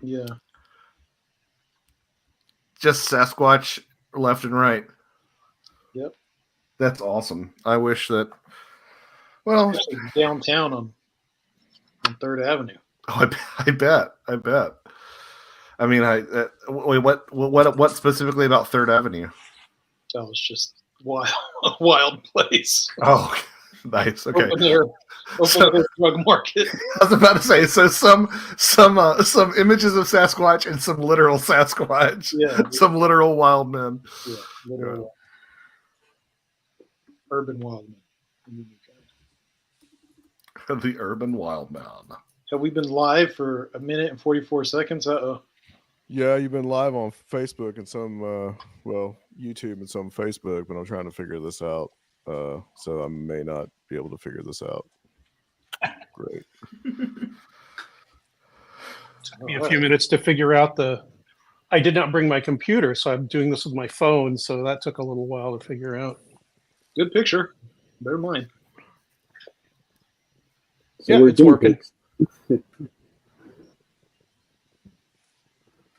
Yeah. Just Sasquatch left and right. Yep. That's awesome. I wish that. Well, Especially downtown on 3rd Avenue. oh, I bet. I bet. I mean, wait, what specifically about Third Avenue? That was just wild, a wild place. Oh, nice. Okay. Open air drug market. I was about to say, so some images of Sasquatch and some literal Sasquatch. Yeah. Some literal wild men. Yeah. Literal urban wild men. The urban wild man. Have we been live for 1 minute and 44 seconds? Uh-oh. Yeah, you've been live on Facebook and some, YouTube and some Facebook, but I'm trying to figure this out. So I may not be able to figure this out. Great. Took me a few minutes to figure out I did not bring my computer, so I'm doing this with my phone, so that took a little while to figure out. Good picture. Better mine. So yeah, it's working.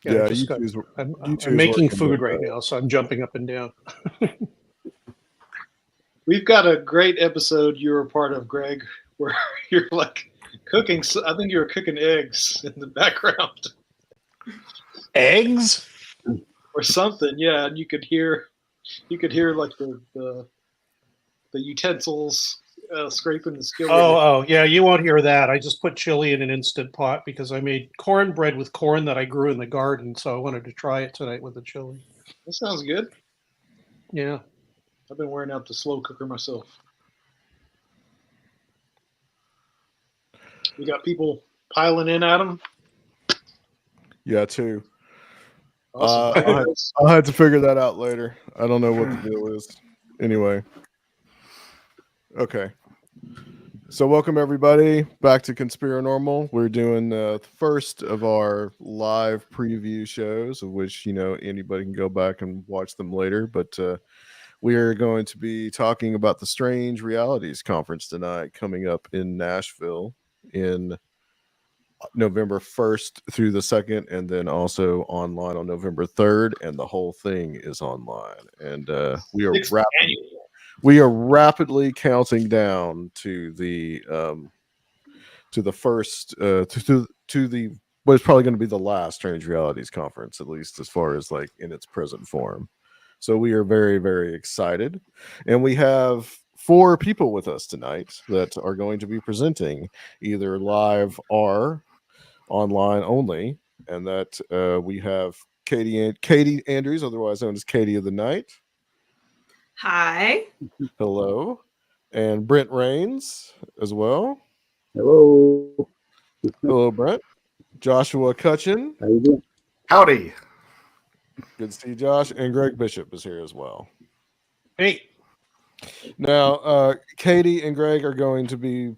Yeah, I'm making food right now, so I'm jumping up and down. We've got a great episode you were a part of, Greg, where you're like cooking. I think you were cooking eggs in the background. Eggs? Or something, yeah. And you could hear like the utensils scraping the skillet. Oh, yeah. You won't hear that. I just put chili in an Instant Pot because I made cornbread with corn that I grew in the garden, so I wanted to try it tonight with the chili. That sounds good. Yeah. I've been wearing out the slow cooker myself. We got people piling in, Adam. Yeah, too. Awesome. I'll have to figure that out later. I don't know what the deal is. Anyway. Okay. So welcome everybody back to Conspiranormal. We're doing the first of our live preview shows, of which anybody can go back and watch them later. But we are going to be talking about the Strange Realities Conference tonight, coming up in Nashville in November 1st through the 2nd, and then also online on November 3rd, and the whole thing is online. And we are rapidly counting down to the first to the what is probably going to be the last Strange Realities Conference, at least as far as like in its present form. So we are very, very excited, and we have 4 people with us tonight that are going to be presenting either live or online only, and that we have Katie Andrews, otherwise known as Katie of the Night. Hi. Hello. And Brent Rains as well. Hello. Hello, Brent. Joshua Cutchin. How you doing? Howdy. Good to see you, Josh. And Greg Bishop is here as well. Hey. Now, Katie and Greg are going to be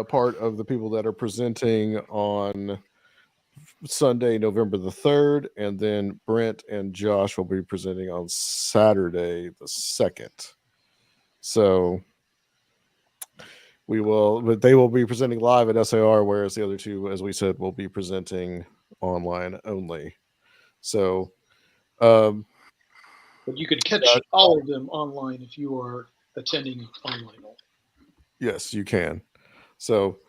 part of the people that are presenting on Sunday, November the 3rd, and then Brent and Josh will be presenting on Saturday the 2nd. So but they will be presenting live at SAR, whereas the other two, as we said, will be presenting online only. So, but you could catch all of them online if you are attending online. Yes, you can. So,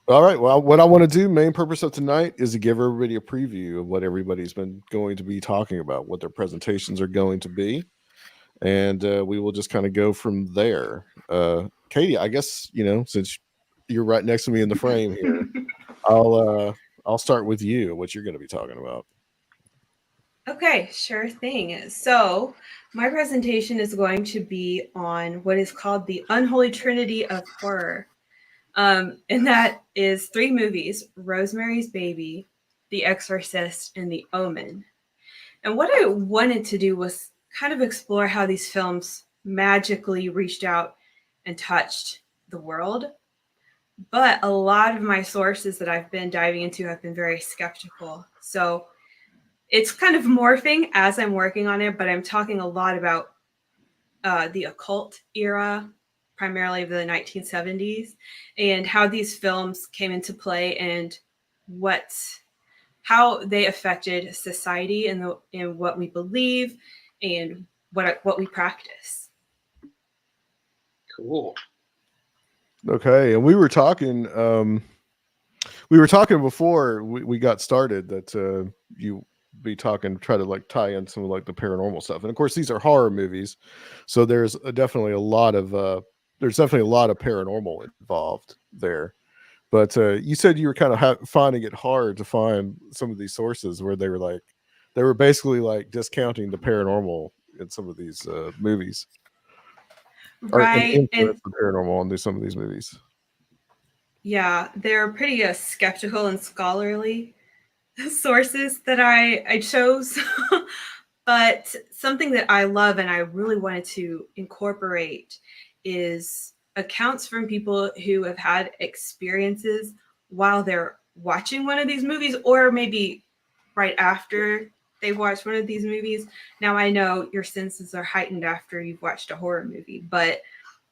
all right. Well, what I want to do, main purpose of tonight, is to give everybody a preview of what everybody's been going to be talking about, what their presentations are going to be, and we will just kind of go from there. Katie, I guess since you're right next to me in the frame here, I'll start with you. What you're going to be talking about? Okay, sure thing. So my presentation is going to be on what is called the unholy trinity of horror. And that is 3 movies: Rosemary's Baby, The Exorcist, and The Omen. And what I wanted to do was kind of explore how these films magically reached out and touched the world. But a lot of my sources that I've been diving into have been very skeptical. So it's kind of morphing as I'm working on it, but I'm talking a lot about the occult era, primarily of the 1970s, and how these films came into play and what how they affected society and in what we believe and what we practice. Cool. Okay, and we were talking before we got started that you be talking, try to like tie in some of like the paranormal stuff, and of course these are horror movies, so there's definitely a lot of paranormal involved there. But you said you were kind of finding it hard to find some of these sources where they were basically like discounting the paranormal in some of these movies, or Right. influence the paranormal in some of these movies. Yeah, they're pretty skeptical and scholarly sources that I chose. But something that I love and I really wanted to incorporate is accounts from people who have had experiences while they're watching one of these movies, or maybe right after they watched one of these movies. Now, I know your senses are heightened after you've watched a horror movie, but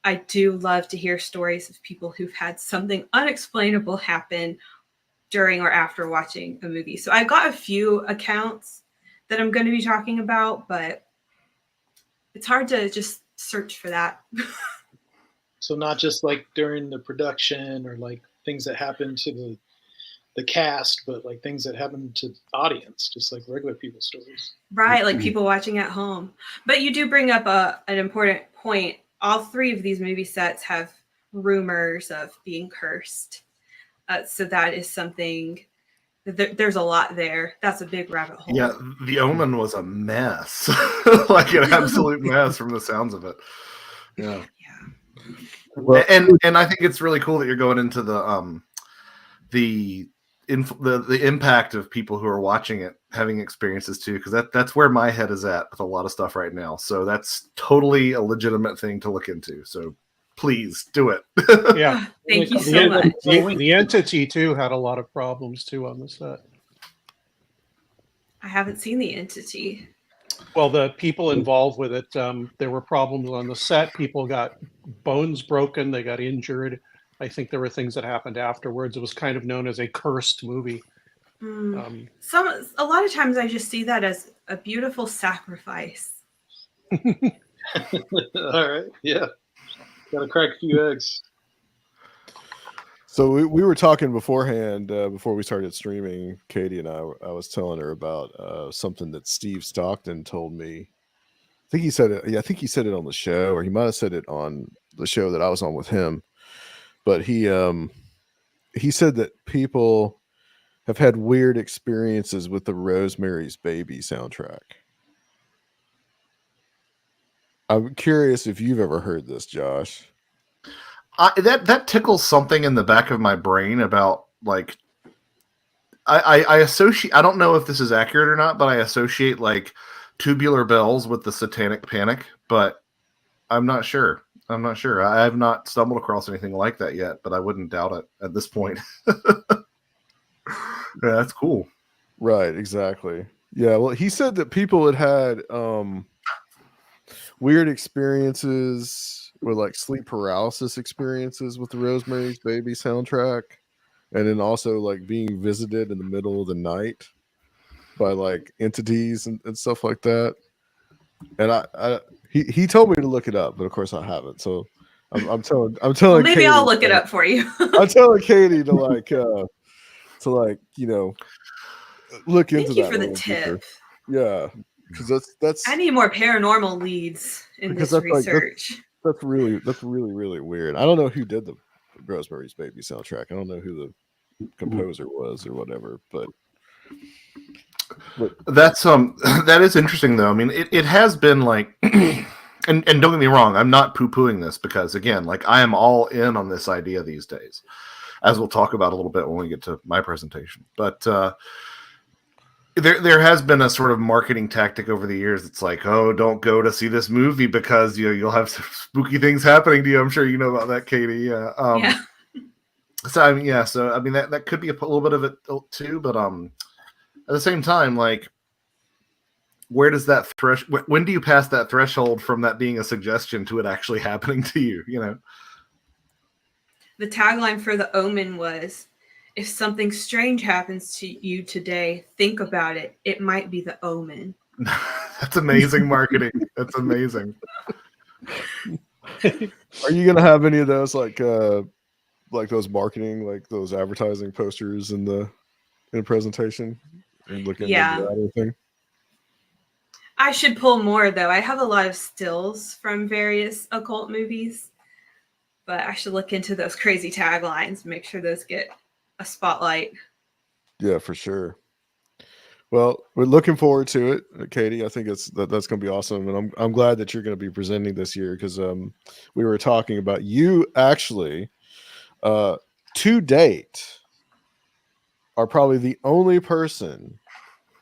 I do love to hear stories of people who've had something unexplainable happen during or after watching a movie. So I've got a few accounts that I'm going to be talking about, but it's hard to just search for that. So not just like during the production or like things that happen to the cast, but like things that happen to the audience, just like regular people's stories. Right, like people watching at home. But you do bring up an important point. All three of these movie sets have rumors of being cursed. So that is something, there's a lot there. That's a big rabbit hole. Yeah, The Omen was a mess. Like an absolute mess from the sounds of it. Yeah. Well, And I think it's really cool that you're going into the impact of people who are watching it having experiences too, because that's where my head is at with a lot of stuff right now. So that's totally a legitimate thing to look into. So please do it. Yeah. Thank you so much. The entity too had a lot of problems too on the set. I haven't seen The Entity. Well, the people involved with it, there were problems on the set. People got bones broken. They got injured. I think there were things that happened afterwards. It was kind of known as a cursed movie. A lot of times I just see that as a beautiful sacrifice. All right. Yeah. Gotta crack a few eggs. So we were talking beforehand, before we started streaming, Katie and I was telling her about something that Steve Stockton told me. I think he said it. Yeah, I think he said it on the show, or he might have said it on the show that I was on with him. But he said that people have had weird experiences with the Rosemary's Baby soundtrack. I'm curious if you've ever heard this, Josh. That tickles something in the back of my brain about like I associate. I don't know if this is accurate or not, but I associate like Tubular Bells with the Satanic Panic, but I'm not sure. I have not stumbled across anything like that yet, but I wouldn't doubt it at this point. Yeah, that's cool. Right, exactly. Yeah, well, he said that people had weird experiences with like sleep paralysis experiences with the Rosemary's Baby soundtrack, and then also like being visited in the middle of the night by like entities and stuff like that. And he told me to look it up, but of course I haven't. So I'm telling Well, maybe Katie, I'll look it up for you. I'm telling Katie to like look into that. Thank you for a the little tip. deeper. Yeah, because that's I need more paranormal leads in this research. That's really really weird. I don't know who did the Rosemary's Baby soundtrack. I don't know who the composer was or whatever, but that's that is interesting though. I mean, it has been like, and don't get me wrong, I'm not poo-pooing this, because again, like I am all in on this idea these days, as we'll talk about a little bit when we get to my presentation. But there has been a sort of marketing tactic over the years. It's like, oh, don't go to see this movie because you'll have some spooky things happening to you. I'm sure you know about that, Katie. Yeah. So I mean, yeah. So I mean, that could be a little bit of it too. But at the same time, like, where does that when do you pass that threshold from that being a suggestion to it actually happening to you? You know. The tagline for The Omen was, If something strange happens to you today, think about it. It might be the omen. That's amazing marketing. That's amazing. Are you gonna have any of those like those marketing, like those advertising posters in the presentation? And looking into Yeah. that thing? I should pull more though. I have a lot of stills from various occult movies, but I should look into those crazy taglines, make sure those get a spotlight. Yeah, for sure. Well, we're looking forward to it, Katie. I think that's going to be awesome, and I'm glad that you're going to be presenting this year because we were talking about you actually to date are probably the only person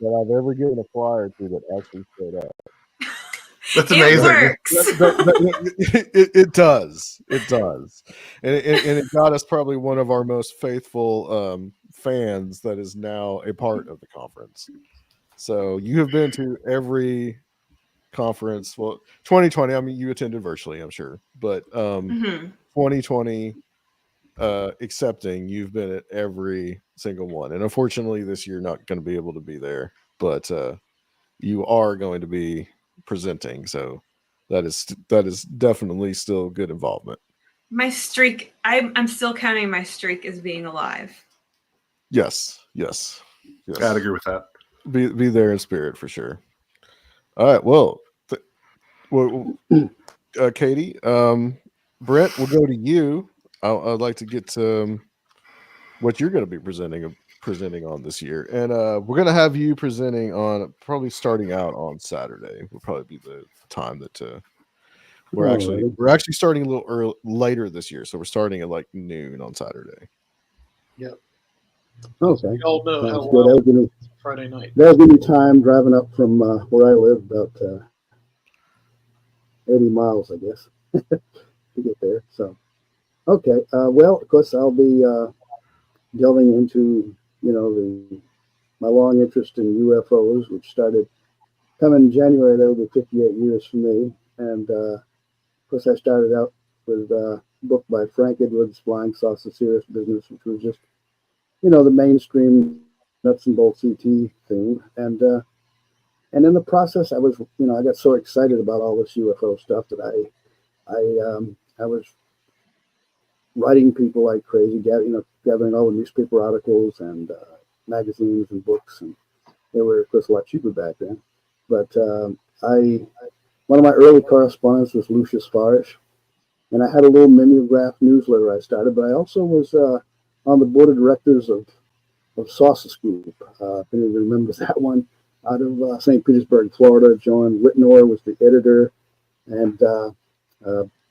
that I've ever given a flyer to that actually showed up. That's It amazing. works. It does, and it got us probably one of our most faithful fans that is now a part of the conference. So you have been to every conference. Well, 2020, I mean, you attended virtually, I'm sure, but 2020, accepting, you've been at every single one. And unfortunately, this year not going to be able to be there, but you are going to be presenting. So that is definitely still good involvement. My streak, I'm still counting my streak as being alive. Yes. I'd agree with that. Be there in spirit for sure. All right. Well, Katie, Brent, we'll go to you. I'd like to get to what you're going to be presenting on this year, and we're going to have you presenting on probably starting out on Saturday. Will probably be the time that we're actually starting a little later this year, so we're starting at like noon on Saturday. Yep. Okay. We all know Sounds how good. wild Friday night. That'll give me time driving up from where I live, about 80 miles, I guess, to get there. So, okay. Well, of course, I'll be delving into, my long interest in UFOs, which started coming in January. That will be 58 years for me. And, of course, I started out with a book by Frank Edwards, Flying Saucer Serious Business, which was just, the mainstream nuts and bolts ET thing. And in the process, I was, I got so excited about all this UFO stuff that I was writing people like crazy, gathering all the newspaper articles and magazines and books, and they were, of course, a lot cheaper back then. But one of my early correspondents was Lucius Farish, and I had a little mimeograph newsletter I started. But I also was on the board of directors of Saucer Group. If anyone remembers that one, out of St. Petersburg, Florida. John Whitnor was the editor, and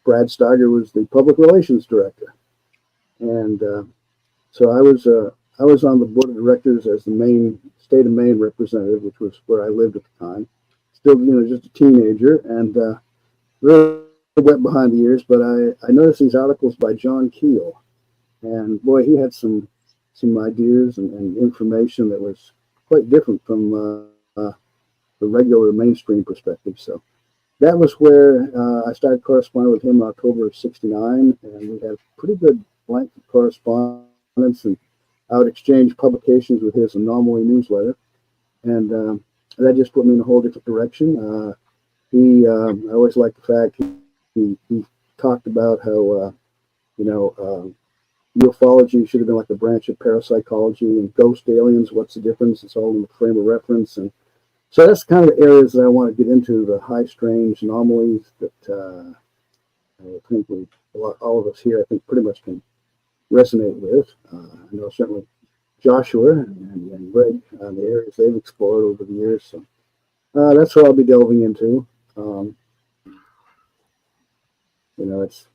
Brad Steiger was the public relations director. And so I was on the board of directors as the Maine state of Maine representative, which was where I lived at the time. Still, just a teenager, and really wet behind the ears. But I noticed these articles by John Keel, and boy, he had some ideas and information that was quite different from the regular mainstream perspective. So that was where I started corresponding with him in October of '69, and we had pretty good length of correspondence, and I would exchange publications with his Anomaly newsletter, and that just put me in a whole different direction. I always liked the fact he talked about how ufology should have been like a branch of parapsychology, and ghost aliens, what's the difference? It's all in the frame of reference. And so that's kind of the areas that I want to get into, the high strange anomalies that I think all of us here, I think, pretty much can resonate with. I know certainly Joshua and Greg, the areas they've explored over the years. So that's what I'll be delving into. It's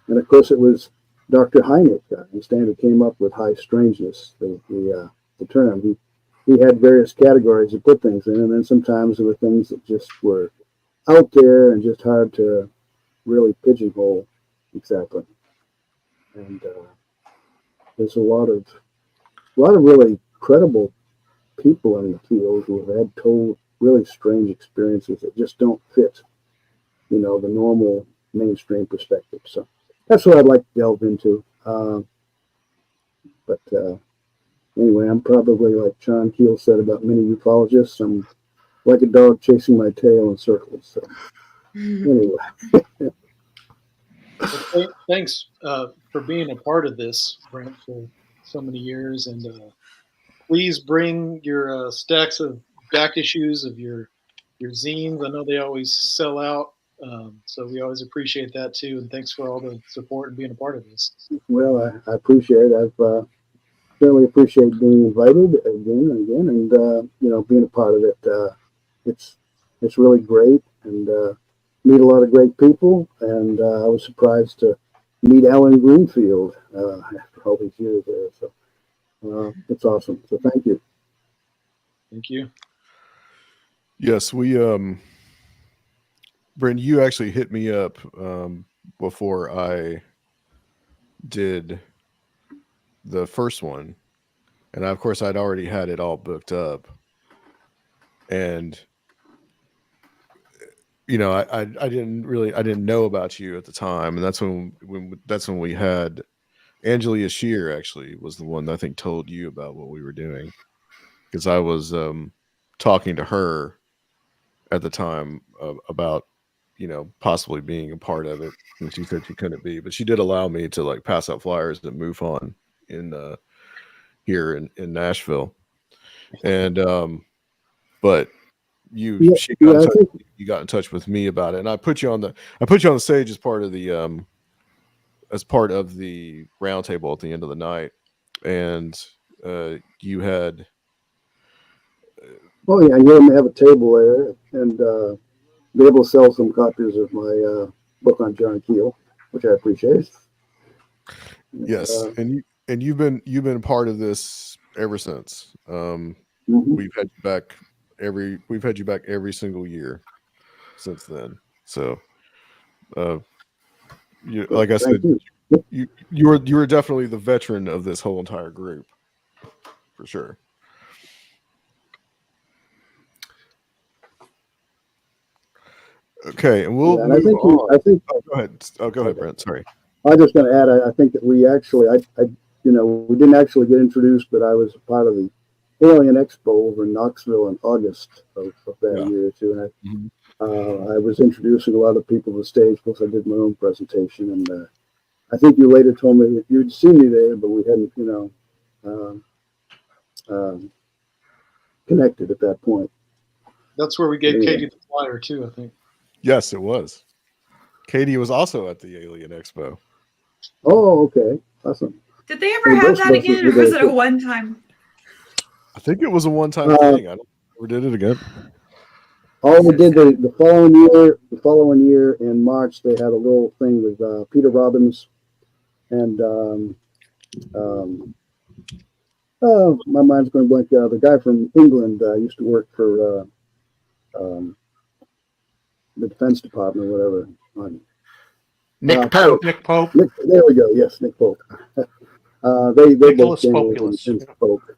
and of course it was Dr. Hynek, I understand, who came up with high strangeness, the term. He had various categories to put things in, and then sometimes there were things that just were out there and just hard to really pigeonhole exactly. And there's a lot of really credible people in the field who have had told really strange experiences that just don't fit, the normal mainstream perspective. So that's what I'd like to delve into. But anyway, I'm probably like John Keel said about many ufologists. I'm like a dog chasing my tail in circles. So anyway, Well, thanks for being a part of this, Brent, for so many years. And please bring your stacks of back issues of your zines. I know they always sell out, so we always appreciate that too. And thanks for all the support and being a part of this. well, I appreciate it. I've certainly appreciate being invited again and again, and being a part of it. It's really great, and meet a lot of great people. And I was surprised to meet Alan Greenfield after all these years there. So it's awesome. So thank you. Thank you. Yes, we Brent, you actually hit me up before I did the first one, and of course I'd already had it all booked up, and I didn't know about you at the time, and that's when we had Angelia Shear actually was the one that I think told you about what we were doing, because I was talking to her at the time about possibly being a part of it, and she said she couldn't be, but she did allow me to like pass out flyers and move on in here in Nashville, and but you got in touch with me about it, and I put you on the stage as part of the roundtable at the end of the night, and you had Oh yeah, you're going to have a table there, and be able to sell some copies of my book on John Keel, which I appreciate. Yes, and you've been part of this ever since. We've had you back every single year since then. So, like I said, you were definitely the veteran of this whole entire group, for sure. Okay, and we'll move on. Go ahead, Brent. Sorry. I was just going to add. I think that we actually, we didn't actually get introduced, but I was a part of the Alien Expo over in Knoxville in August of that year too, and I was introducing a lot of people to the stage. Plus, I did my own presentation, and I think you later told me that you'd seen me there, but we hadn't, connected at that point. That's where we gave Katie the flyer too, I think. Yes, it was. Katie was also at the Alien Expo. Oh, okay. Awesome. Did they ever have that again, or was it a one-time? I think it was a one-time thing. I don't ever did it again. Oh, we did the following year. The following year in March, they had a little thing with Peter Robbins and my mind's going blank. The guy from England used to work for the Defense Department or whatever. Nick Pope. Nick Pope. There we go. Yes, Nick Pope. They both came and spoke.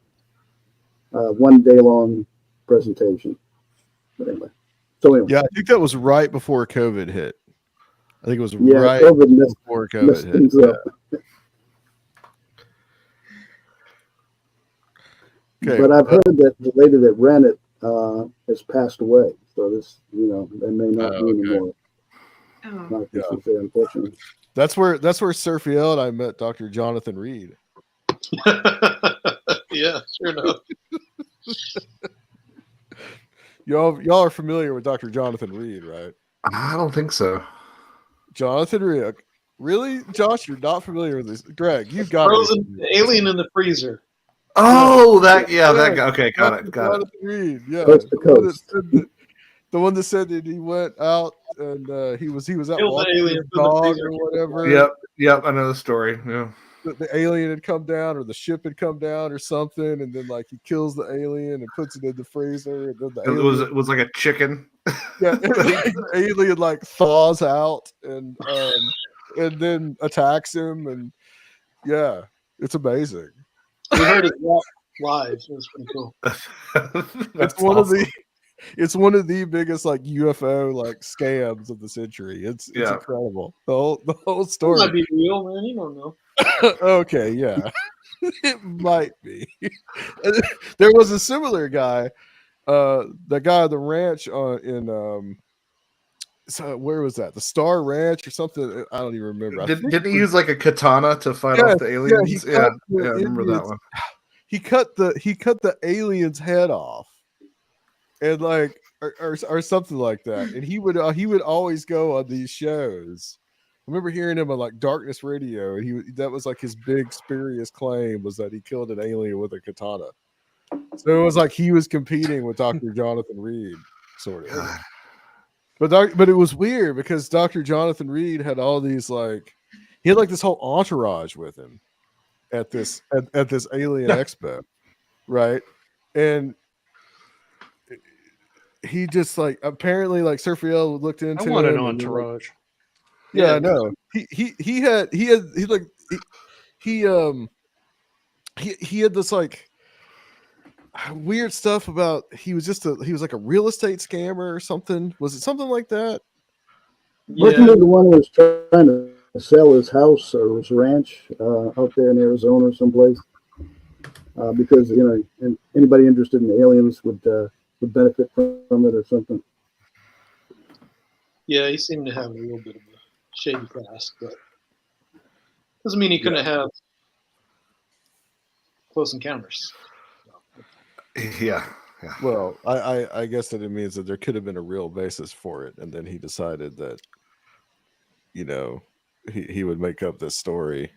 1 day long presentation. But anyway. Yeah, I think that was right before COVID hit. I think it was right before COVID hit. Yeah. Okay, but I've heard that the lady that ran it has passed away. So this, they may not be anymore. Not unfortunately. That's where Surfiel and I met Dr. Jonathan Reed. Yeah, sure enough. Y'all are familiar with Dr. Jonathan Reed, right? I don't think so. Jonathan Reed. Really? Josh, you're not familiar with this? Greg, you've got Frozen Alien in the Freezer. Oh, okay, got it. Jonathan Reed, yeah. Coast to coast. The one that said that he went out and he was out Killed walking the his dog or whatever. Yep, I know the story. Yeah. The alien had come down, or the ship had come down, or something, and then like he kills the alien and puts it in the freezer, and then it was like a chicken. Yeah, the alien like thaws out and then attacks him, and yeah, it's amazing. We heard it live. It was pretty cool. It's one awesome. It's one of the biggest like UFO like scams of the century. It's Yeah. incredible. The whole It story. might be real, man. You don't know. Okay, yeah. It might be. There was a similar guy, the guy at the ranch in so where was that? The Star Ranch or something? I don't even remember. Didn't he use like a katana to fight off the aliens? he Yeah, cut the I remember that Indians- one. He cut the alien's head off, and like or something like that. And he would always go on these shows. I remember hearing him on like Darkness Radio, and that was like his big spurious claim was that he killed an alien with a katana. So it was like he was competing with Dr. Jonathan Reed, sort of. God. But it was weird because Dr. Jonathan Reed had all these like he had like this whole entourage with him at this alien expo, right? And he just like apparently like Surfiel looked into I want an him and, like, entourage. yeah, Yeah. I know. He had this like weird stuff about he was like a real estate scammer or something. Was it something like that? Wasn't Yeah, he the one who was trying to sell his house or his ranch out there in Arizona or someplace? Because and anybody interested in aliens would benefit from it or something. yeah. He seemed to have a little bit of a shady past, but doesn't mean he couldn't have close encounters. Yeah. Well, I guess that it means that there could have been a real basis for it, and then he decided that he would make up this story.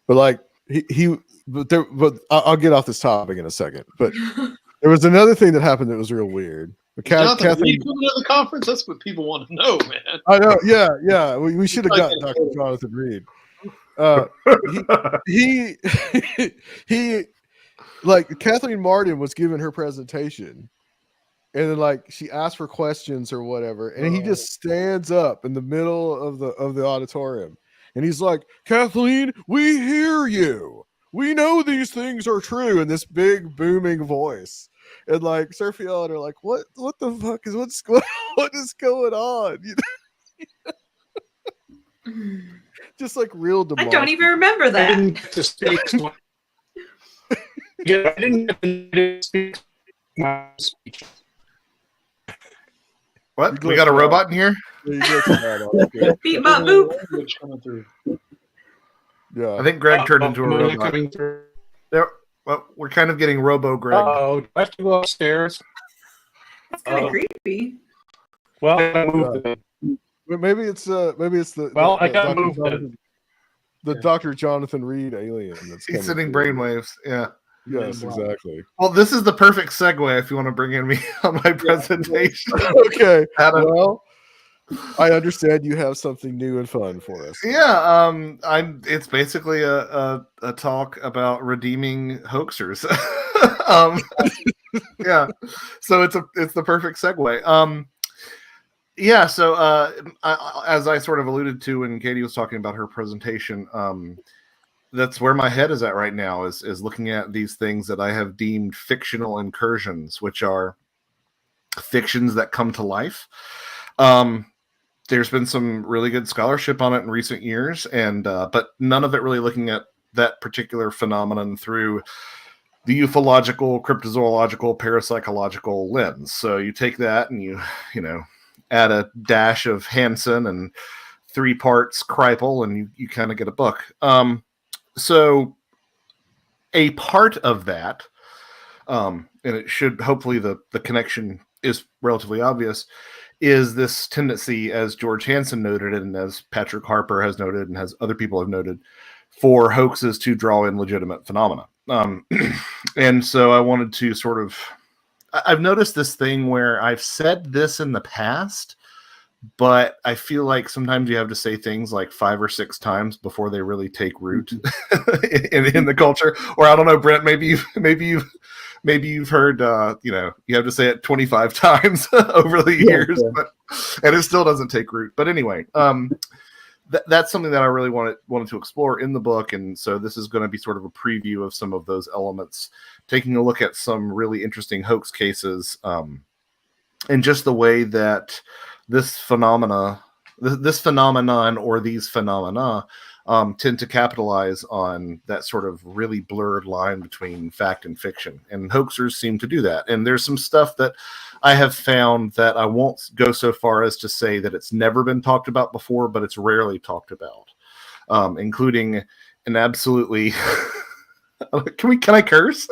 But like but I'll get off this topic in a second. But there was another thing that happened that was real weird. Jonathan Kathleen, Reed coming to the conference? That's what people want to know, man. I know, yeah. We should have got Okay. Dr. Jonathan Reed. He like Kathleen Martin was giving her presentation, and then like she asked for questions or whatever, and he just stands up in the middle of the auditorium, and he's like, "Kathleen, we hear you. We know these things are true," in this big booming voice. And like Surfiel are like, what the fuck is what is going on? Just like real I don't even remember I that. didn't get to speak. Yeah, I didn't get to speak my speech. What? We got a robot in here? Yeah, Beat my boop. Language coming through. I think Greg turned into a Am I robot. coming through? Well, we're kind of getting Robo Greg. Oh, do I have to go upstairs? That's kind of creepy. Well, I moved it. But maybe it's the Well, I the got Dr. moved Jonathan, the Dr. Jonathan Reed alien that's He's coming sending through. brainwaves. Yeah. Yes, exactly. Well, this is the perfect segue if you want to bring in me on my presentation. Okay. Adam. Well, I understand you have something new and fun for us. Yeah, it's basically a talk about redeeming hoaxers. Yeah, so it's the perfect segue. Yeah, so as I sort of alluded to when Katie was talking about her presentation, that's where my head is at right now, is looking at these things that I have deemed fictional incursions, which are fictions that come to life. There's been some really good scholarship on it in recent years, and but none of it really looking at that particular phenomenon through the ufological, cryptozoological, parapsychological lens. So you take that and you add a dash of Hansen and 3 parts Kripal, and you kind of get a book. So a part of that, and it should hopefully the connection is relatively obvious, is this tendency, as George Hansen noted, and as Patrick Harper has noted, and as other people have noted, for hoaxes to draw in legitimate phenomena. And so I wanted to sort of, I've noticed this thing where I've said this in the past, but I feel like sometimes you have to say things like 5 or 6 times before they really take root in the culture. Or I don't know, Brent, maybe you've heard, you have to say it 25 times over the years, but, and it still doesn't take root. But anyway, that's something that I really wanted to explore in the book. And so this is going to be sort of a preview of some of those elements, taking a look at some really interesting hoax cases and just the way that this phenomenon or these phenomena tend to capitalize on that sort of really blurred line between fact and fiction. And hoaxers seem to do that. And there's some stuff that I have found that I won't go so far as to say that it's never been talked about before, but it's rarely talked about, including an absolutely... Can I curse?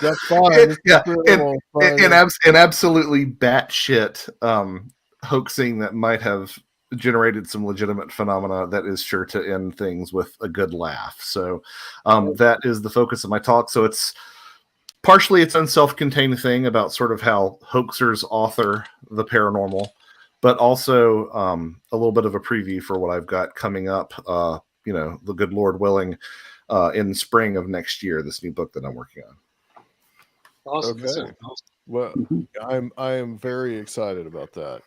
That's fine. Yeah, Fine. absolutely batshit hoaxing that might have generated some legitimate phenomena that is sure to end things with a good laugh. So that is the focus of my talk. So it's partially its own self-contained thing about sort of how hoaxers author the paranormal, but also a little bit of a preview for what I've got coming up, the good Lord willing, in spring of next year, this new book that I'm working on. Awesome. Okay. Well, I am very excited about that.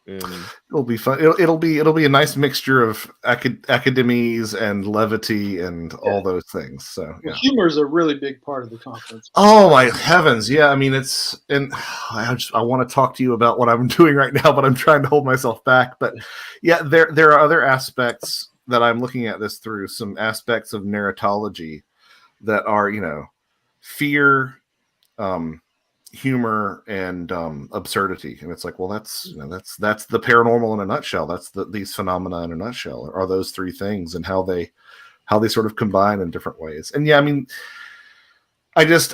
And it'll be fun. It'll be a nice mixture of academies and levity and all those things. So humor is a really big part of the conference. Oh my heavens! Yeah, I mean I want to talk to you about what I'm doing right now, but I'm trying to hold myself back. But yeah, there are other aspects that I'm looking at this through, some aspects of narratology that are fear, humor, and absurdity. And it's like, well, that's the paranormal in a nutshell. That's these phenomena in a nutshell are those three things, and how they sort of combine in different ways. And yeah, I mean, it's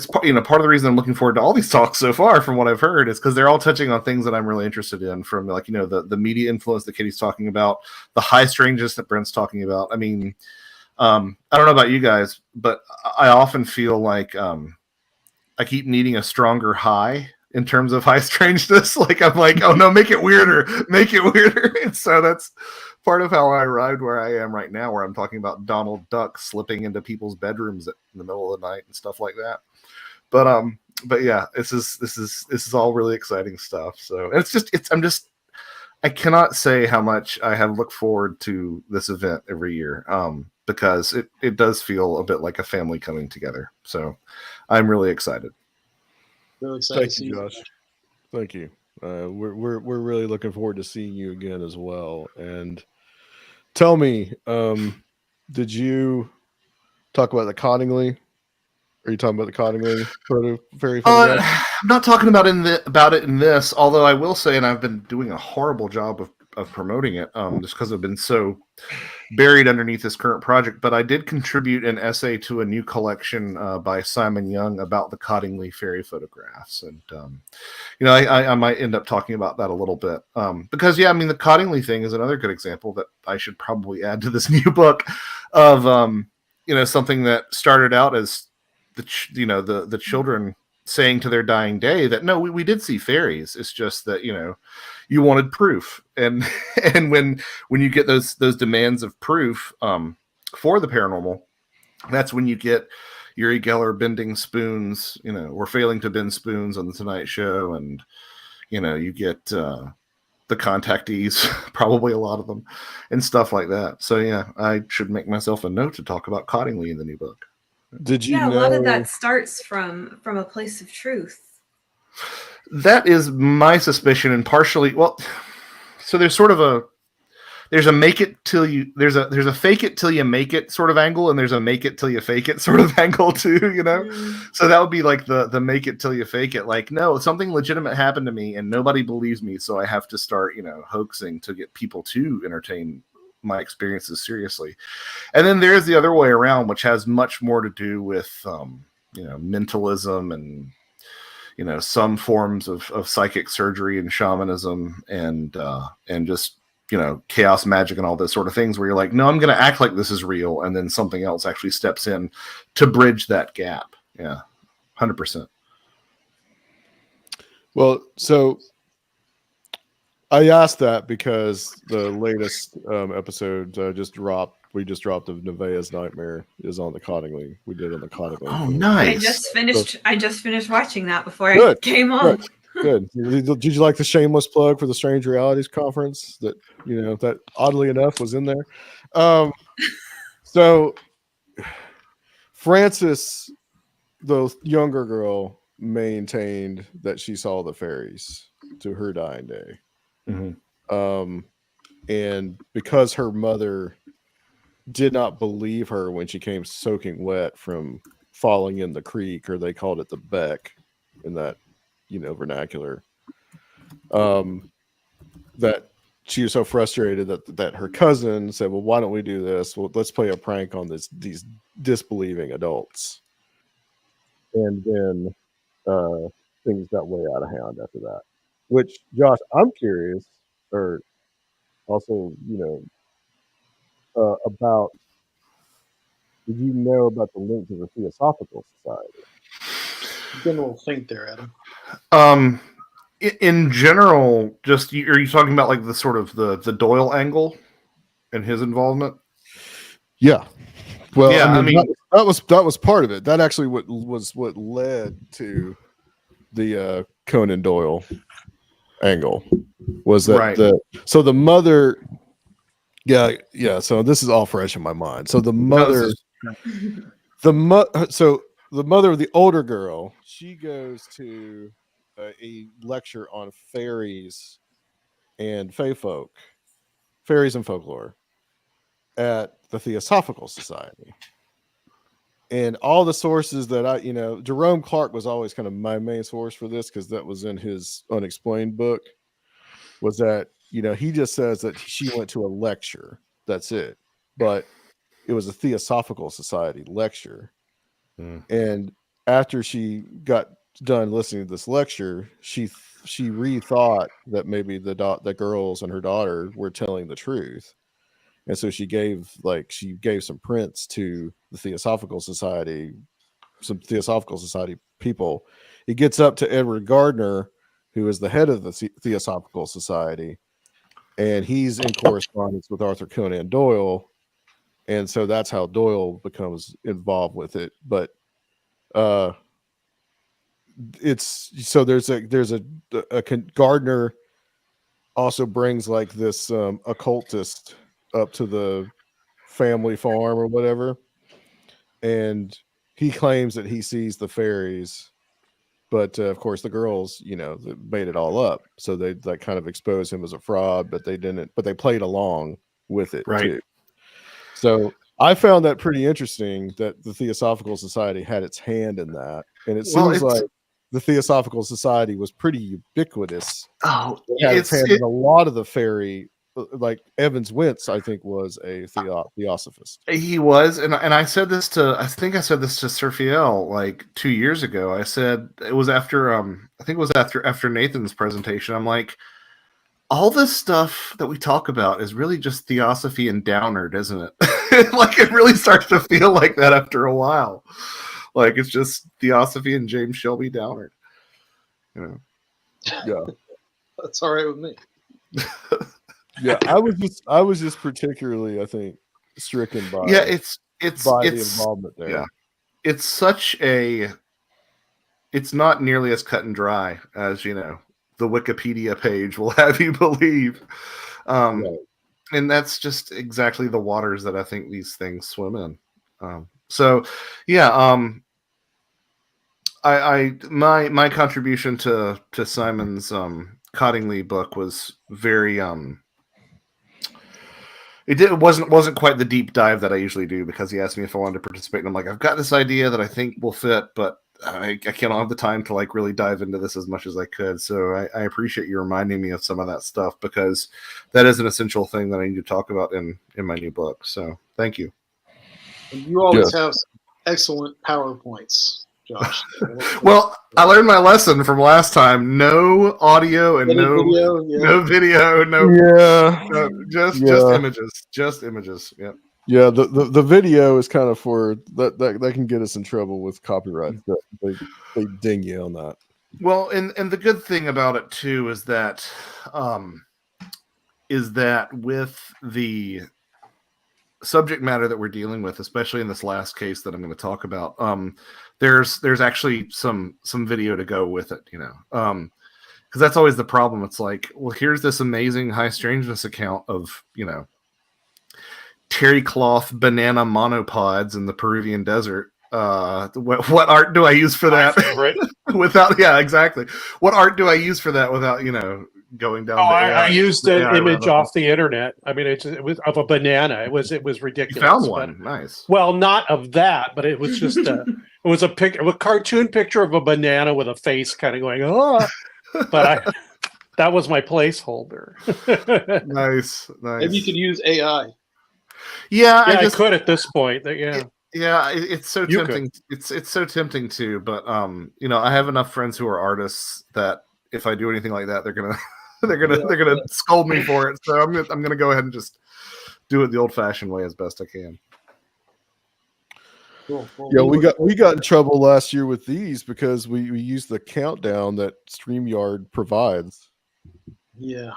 part of the reason I'm looking forward to all these talks so far, from what I've heard, is because they're all touching on things that I'm really interested in, from the media influence that Katie's talking about, the high strangeness that Brent's talking about. I mean, I don't know about you guys, but I often feel like I keep needing a stronger high in terms of high strangeness. Like I'm like, oh no, make it weirder. And so that's part of how I arrived where I am right now, where I'm talking about Donald Duck slipping into people's bedrooms in the middle of the night and stuff like that. But yeah, this is all really exciting stuff. So I cannot say how much I have looked forward to this event every year, because it does feel a bit like a family coming together. So I'm really excited. Really excited. Thank you, Josh. Thank you. We're really looking forward to seeing you again as well. And tell me, did you talk about the Cottingley? Are you talking about the Cottingley fairy photograph? I'm not talking about it in this, although I will say, and I've been doing a horrible job of promoting it, just because I've been so buried underneath this current project. But I did contribute an essay to a new collection by Simon Young about the Cottingley fairy photographs, and I might end up talking about that a little bit, because yeah, I mean, the Cottingley thing is another good example that I should probably add to this new book of something that started out as the children saying to their dying day that no, we did see fairies. It's just that you wanted proof, and when you get those demands of proof for the paranormal, that's when you get Uri Geller bending spoons, or failing to bend spoons on the Tonight Show, and you get the contactees, probably a lot of them, and stuff like that. So yeah, I should make myself a note to talk about Cottingley in the new book. Did you know? A lot of that starts from a place of truth. That is my suspicion, and partially, well, so there's sort of there's a make it till you, there's a fake it till you make it sort of angle, and there's a make it till you fake it sort of angle too, So that would be like the make it till you fake it. Like, no, something legitimate happened to me and nobody believes me, so I have to start, hoaxing to get people to entertain my experiences seriously. And then there's the other way around, which has much more to do with mentalism and some forms of psychic surgery and shamanism and just chaos magic and all those sort of things, where you're like, no, I'm going to act like this is real, and then something else actually steps in to bridge that gap. Yeah, 100%. Well, so I asked that because the latest episode we just dropped of Nevaeh's Nightmare is on the Cottingley. We did on the Cottingley. Oh, nice! I just finished watching that before I came on. Good. Did you like the shameless plug for the Strange Realities Conference that that oddly enough was in there? So Frances, the younger girl, maintained that she saw the fairies to her dying day. Mhm. And because her mother did not believe her when she came soaking wet from falling in the creek, or they called it the beck in that, vernacular, that she was so frustrated that her cousin said, well, why don't we do this? Well, let's play a prank on these disbelieving adults. And then things got way out of hand after that. Which, Josh, I'm curious, or also, about, did you know about the link to the Theosophical Society? Getting a little faint there, Adam. In general, just are you talking about like the sort of the Doyle angle and his involvement? Yeah. Well, Yeah, I mean, that was part of it. That actually was what led to the Conan Doyle angle, was that right. so the mother, yeah. So this is all fresh in my mind. So the mother, so the mother of the older girl, she goes to a lecture on fairies and fairies and folklore at the Theosophical Society. And all the sources that Jerome Clark was always kind of my main source for this, because that was in his Unexplained book, was that, he just says that she went to a lecture. That's it. But it was a Theosophical Society lecture. And after she got done listening to this lecture, she rethought that maybe the girls and her daughter were telling the truth. And so she gave some prints to the Theosophical Society, some Theosophical Society people. It gets up to Edward Gardner, who is the head of the Theosophical Society, and he's in correspondence with Arthur Conan Doyle, and so that's how Doyle becomes involved with it. But it's so there's a Gardner also brings like this occultist up to the family farm or whatever, and he claims that he sees the fairies, but of course the girls made it all up, so they like kind of expose him as a fraud, but they played along with it too. So I found that pretty interesting that the Theosophical Society had its hand in that, and it seems like the Theosophical Society was pretty ubiquitous. It had its hand in a lot of the fairy, like Evans Wentz, I think, was a theosophist. He was, and I said this to, I think I said this to Surfiel like 2 years ago. I said it was after, I think it was after Nathan's presentation. I'm like, all this stuff that we talk about is really just theosophy and Downard, isn't it? Like it really starts to feel like that after a while. Like it's just theosophy and James Shelby Downard. Yeah, that's all right with me. Yeah, I was just particularly, I think, stricken by it's the involvement there. Yeah, it's such a, it's not nearly as cut and dry as the Wikipedia page will have you believe. Right. And that's just exactly the waters that I think these things swim in. So yeah, my contribution to Simon's Cottingley book was very it wasn't quite the deep dive that I usually do, because he asked me if I wanted to participate, and I'm like, I've got this idea that I think will fit, but I can't have the time to like really dive into this as much as I could. So I appreciate you reminding me of some of that stuff, because that is an essential thing that I need to talk about in my new book. So thank you. And you always have some excellent PowerPoints, Josh. Well, I learned my lesson from last time. No audio and no video. Just images. Just images. Yeah. Yeah, the video is kind of for that can get us in trouble with copyright. They ding you on that. Well, and the good thing about it too is that with the subject matter that we're dealing with, especially in this last case that I'm going to talk about, there's actually some video to go with it, because that's always the problem. It's like, well, here's this amazing high strangeness account of terry cloth banana monopods in the Peruvian desert, what art do I use for My that? favorite. Without, yeah, exactly. What art do I use for that without, going down Oh, the I used the an AI image rabbit hole? off the internet. I mean, it was of a banana. It was You ridiculous. found But, one. Nice. well, not of that, but it was just it was a cartoon picture of a banana with a face kind of going, oh. But that was my placeholder. Nice. Maybe you could use AI. Yeah, Yeah, I could at this point. Yeah. It's so You tempting. It's so tempting to, but I have enough friends who are artists that if I do anything like that, they're gonna they're gonna scold me for it. So I'm gonna go ahead and just do it the old fashioned way as best I can. Cool. Well, Yeah, we got in trouble last year with these because we used the countdown that StreamYard provides. Yeah,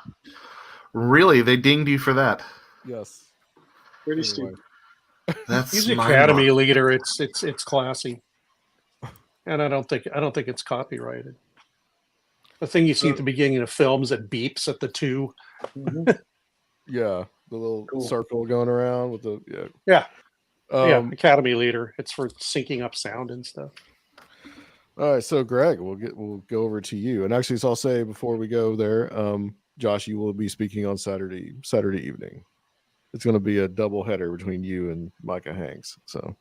Really, they dinged you for that? Yes. pretty Anyway. stupid. That's He's the Academy leader. It's classy, and I don't think it's copyrighted. The thing you see at the beginning of films that beeps at the two. Mhm. Yeah, the little circle going around with the Yeah. Academy leader. It's for syncing up sound and stuff. All right, so Greg, we'll go over to you. And actually, so I'll say before we go there, Josh, you will be speaking on Saturday evening. It's going to be a double header between you and Micah Hanks. So,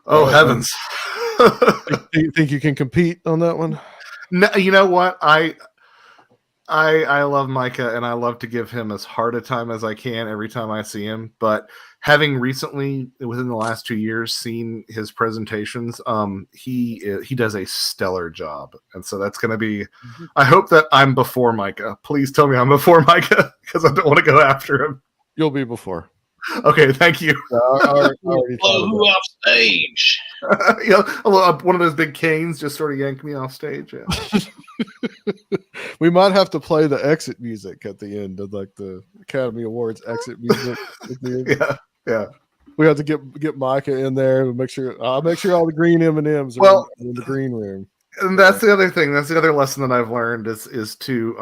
heavens! think you can compete on that one? No, you know what? I love Micah, and I love to give him as hard a time as I can every time I see him. But having recently, within the last 2 years, seen his presentations, he does a stellar job, and so that's going to be. I hope that I'm before Micah. Please tell me I'm before Micah because I don't want to go after him. You'll be before. Okay, thank you. Blow who off stage? One of those big canes just sort of yanked me off stage. Yeah. We might have to play the exit music at the end of like the Academy Awards exit music. Yeah. We have to get Micah in there and make sure all the green M&Ms are in the green room. And that's the other thing. That's the other lesson that I've learned is to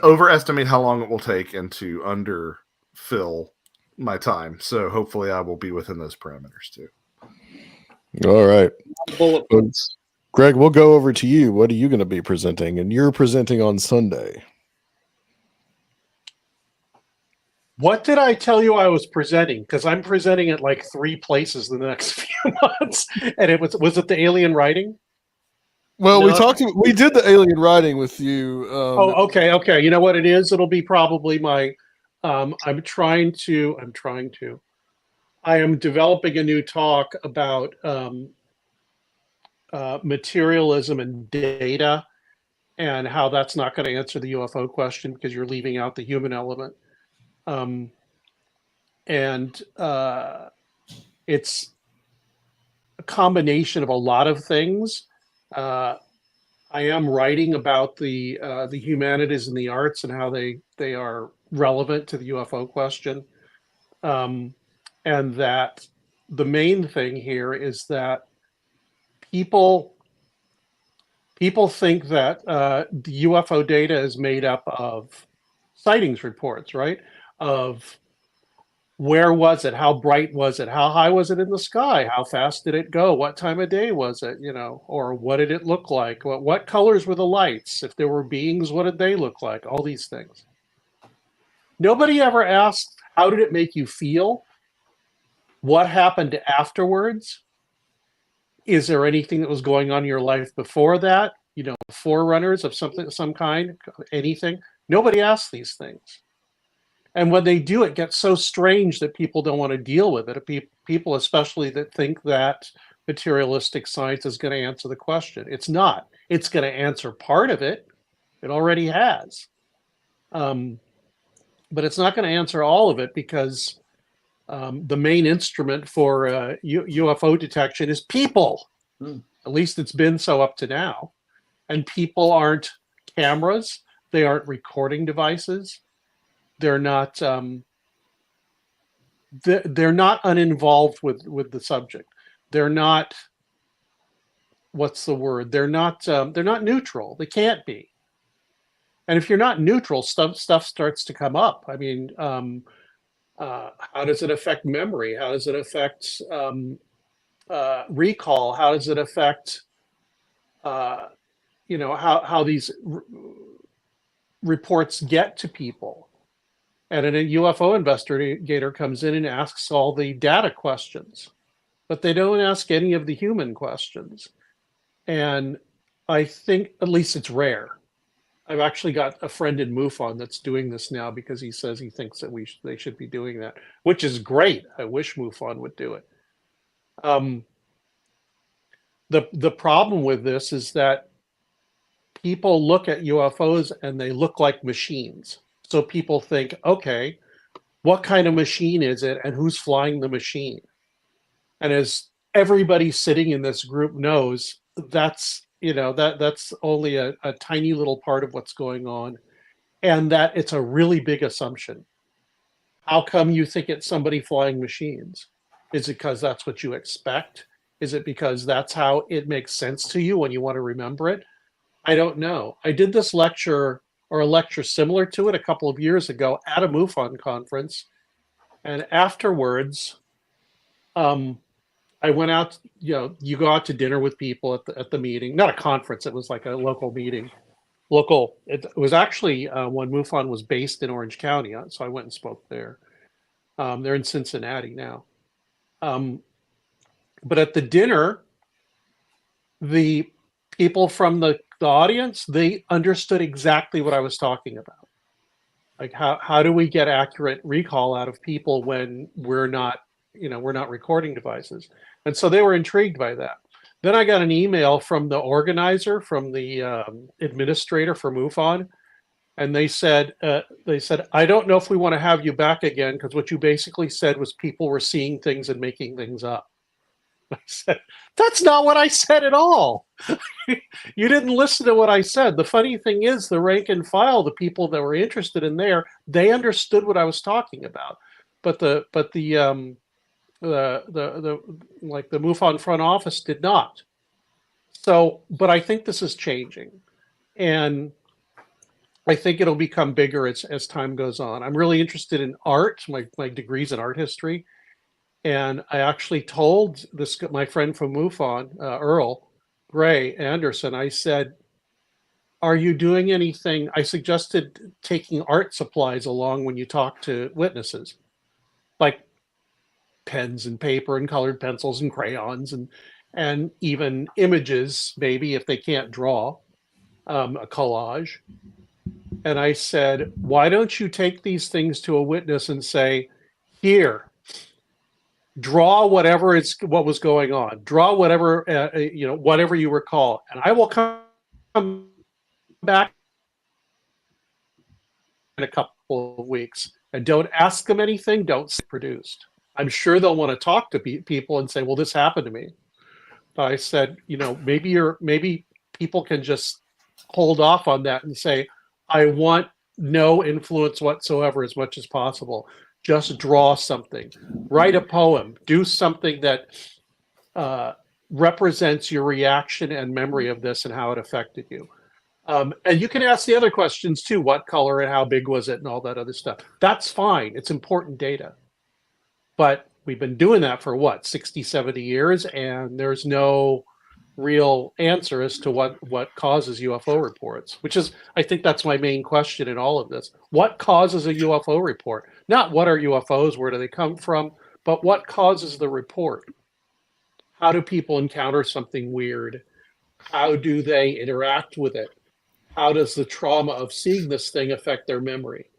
overestimate how long it will take and to underfill my time. So hopefully I will be within those parameters too. All right. Bullet points. Greg, we'll go over to you. What are you going to be presenting? And you're presenting on Sunday. What did I tell you I was presenting? Because I'm presenting at like 3 places in the next few months. And was it the alien writing? Well, we did the alien writing with you. Okay. You know what it is? It'll be probably my I am developing a new talk about materialism and data and how that's not going to answer the UFO question because you're leaving out the human element. It's a combination of a lot of things. I am writing about the humanities and the arts and how they are relevant to the UFO question. And that the main thing here is that people think that the UFO data is made up of sightings reports, right? Of where was it? How bright was it? How high was it in the sky? How fast did it go? What time of day was it? Or what did it look like? What colors were the lights? If there were beings, what did they look like? All these things. Nobody ever asked, how did it make you feel? What happened afterwards? Is there anything that was going on in your life before that? Forerunners of some kind, anything? Nobody asks these things. And when they do, it gets so strange that people don't want to deal with it. People, especially that think that materialistic science is going to answer the question. It's not. It's going to answer part of it. It already has. But it's not going to answer all of it because the main instrument for UFO detection is people. At least it's been so up to now. And people aren't cameras. They aren't recording devices. They're not uninvolved with the subject. They're not, what's the word? They're not neutral. They can't be. And if you're not neutral, stuff starts to come up. I mean, how does it affect memory? How does it affect recall? How does it affect how these reports get to people? And a UFO investigator comes in and asks all the data questions, but they don't ask any of the human questions. And I think, at least it's rare. I've actually got a friend in MUFON that's doing this now because he says he thinks that they should be doing that, which is great. I wish MUFON would do it. The problem with this is that people look at UFOs and they look like machines. So people think, okay, what kind of machine is it and who's flying the machine? And as everybody sitting in this group knows, that's only a tiny little part of what's going on, and that it's a really big assumption. How come you think it's somebody flying machines? Is it because that's what you expect? Is it because that's how it makes sense to you when you want to remember it? I don't know. I did this lecture or a lecture similar to it a couple of years ago at a MUFON conference, and afterwards, I went out. You go out to dinner with people at the meeting. Not a conference. It was like a local meeting. It was actually when MUFON was based in Orange County, so I went and spoke there. They're in Cincinnati now. But at the dinner, the people from the audience, they understood exactly what I was talking about. Like how do we get accurate recall out of people when we're not recording devices? And so they were intrigued by that. Then I got an email from the organizer, from the administrator for MUFON, and they said, I don't know if we want to have you back again, because what you basically said was people were seeing things and making things up. I said, that's not what I said at all. You didn't listen to what I said. The funny thing is, the rank and file, the people that were interested in there, they understood what I was talking about. But the MUFON front office did not. So, but I think this is changing, and I think it'll become bigger as time goes on. I'm really interested in art. My degree's in art history, and I actually told my friend from MUFON, Earl Gray Anderson. I said, "Are you doing anything?" I suggested taking art supplies along when you talk to witnesses, like pens and paper and colored pencils and crayons and even images, maybe if they can't draw, a collage. And I said, why don't you take these things to a witness and say, here, draw what was going on, draw whatever whatever you recall, and I will come back in a couple of weeks. And don't ask them anything. Don't say produced. I'm sure they'll want to talk to people and say, well, this happened to me. But I said, maybe people can just hold off on that and say, I want no influence whatsoever as much as possible. Just draw something, write a poem, do something that represents your reaction and memory of this and how it affected you. And you can ask the other questions too, what color and how big was it and all that other stuff. That's fine. It's important data. But we've been doing that for 60, 70 years, and there's no real answer as to what causes UFO reports, which is, I think that's my main question in all of this. What causes a UFO report? Not what are UFOs, where do they come from, but what causes the report? How do people encounter something weird? How do they interact with it? How does the trauma of seeing this thing affect their memory?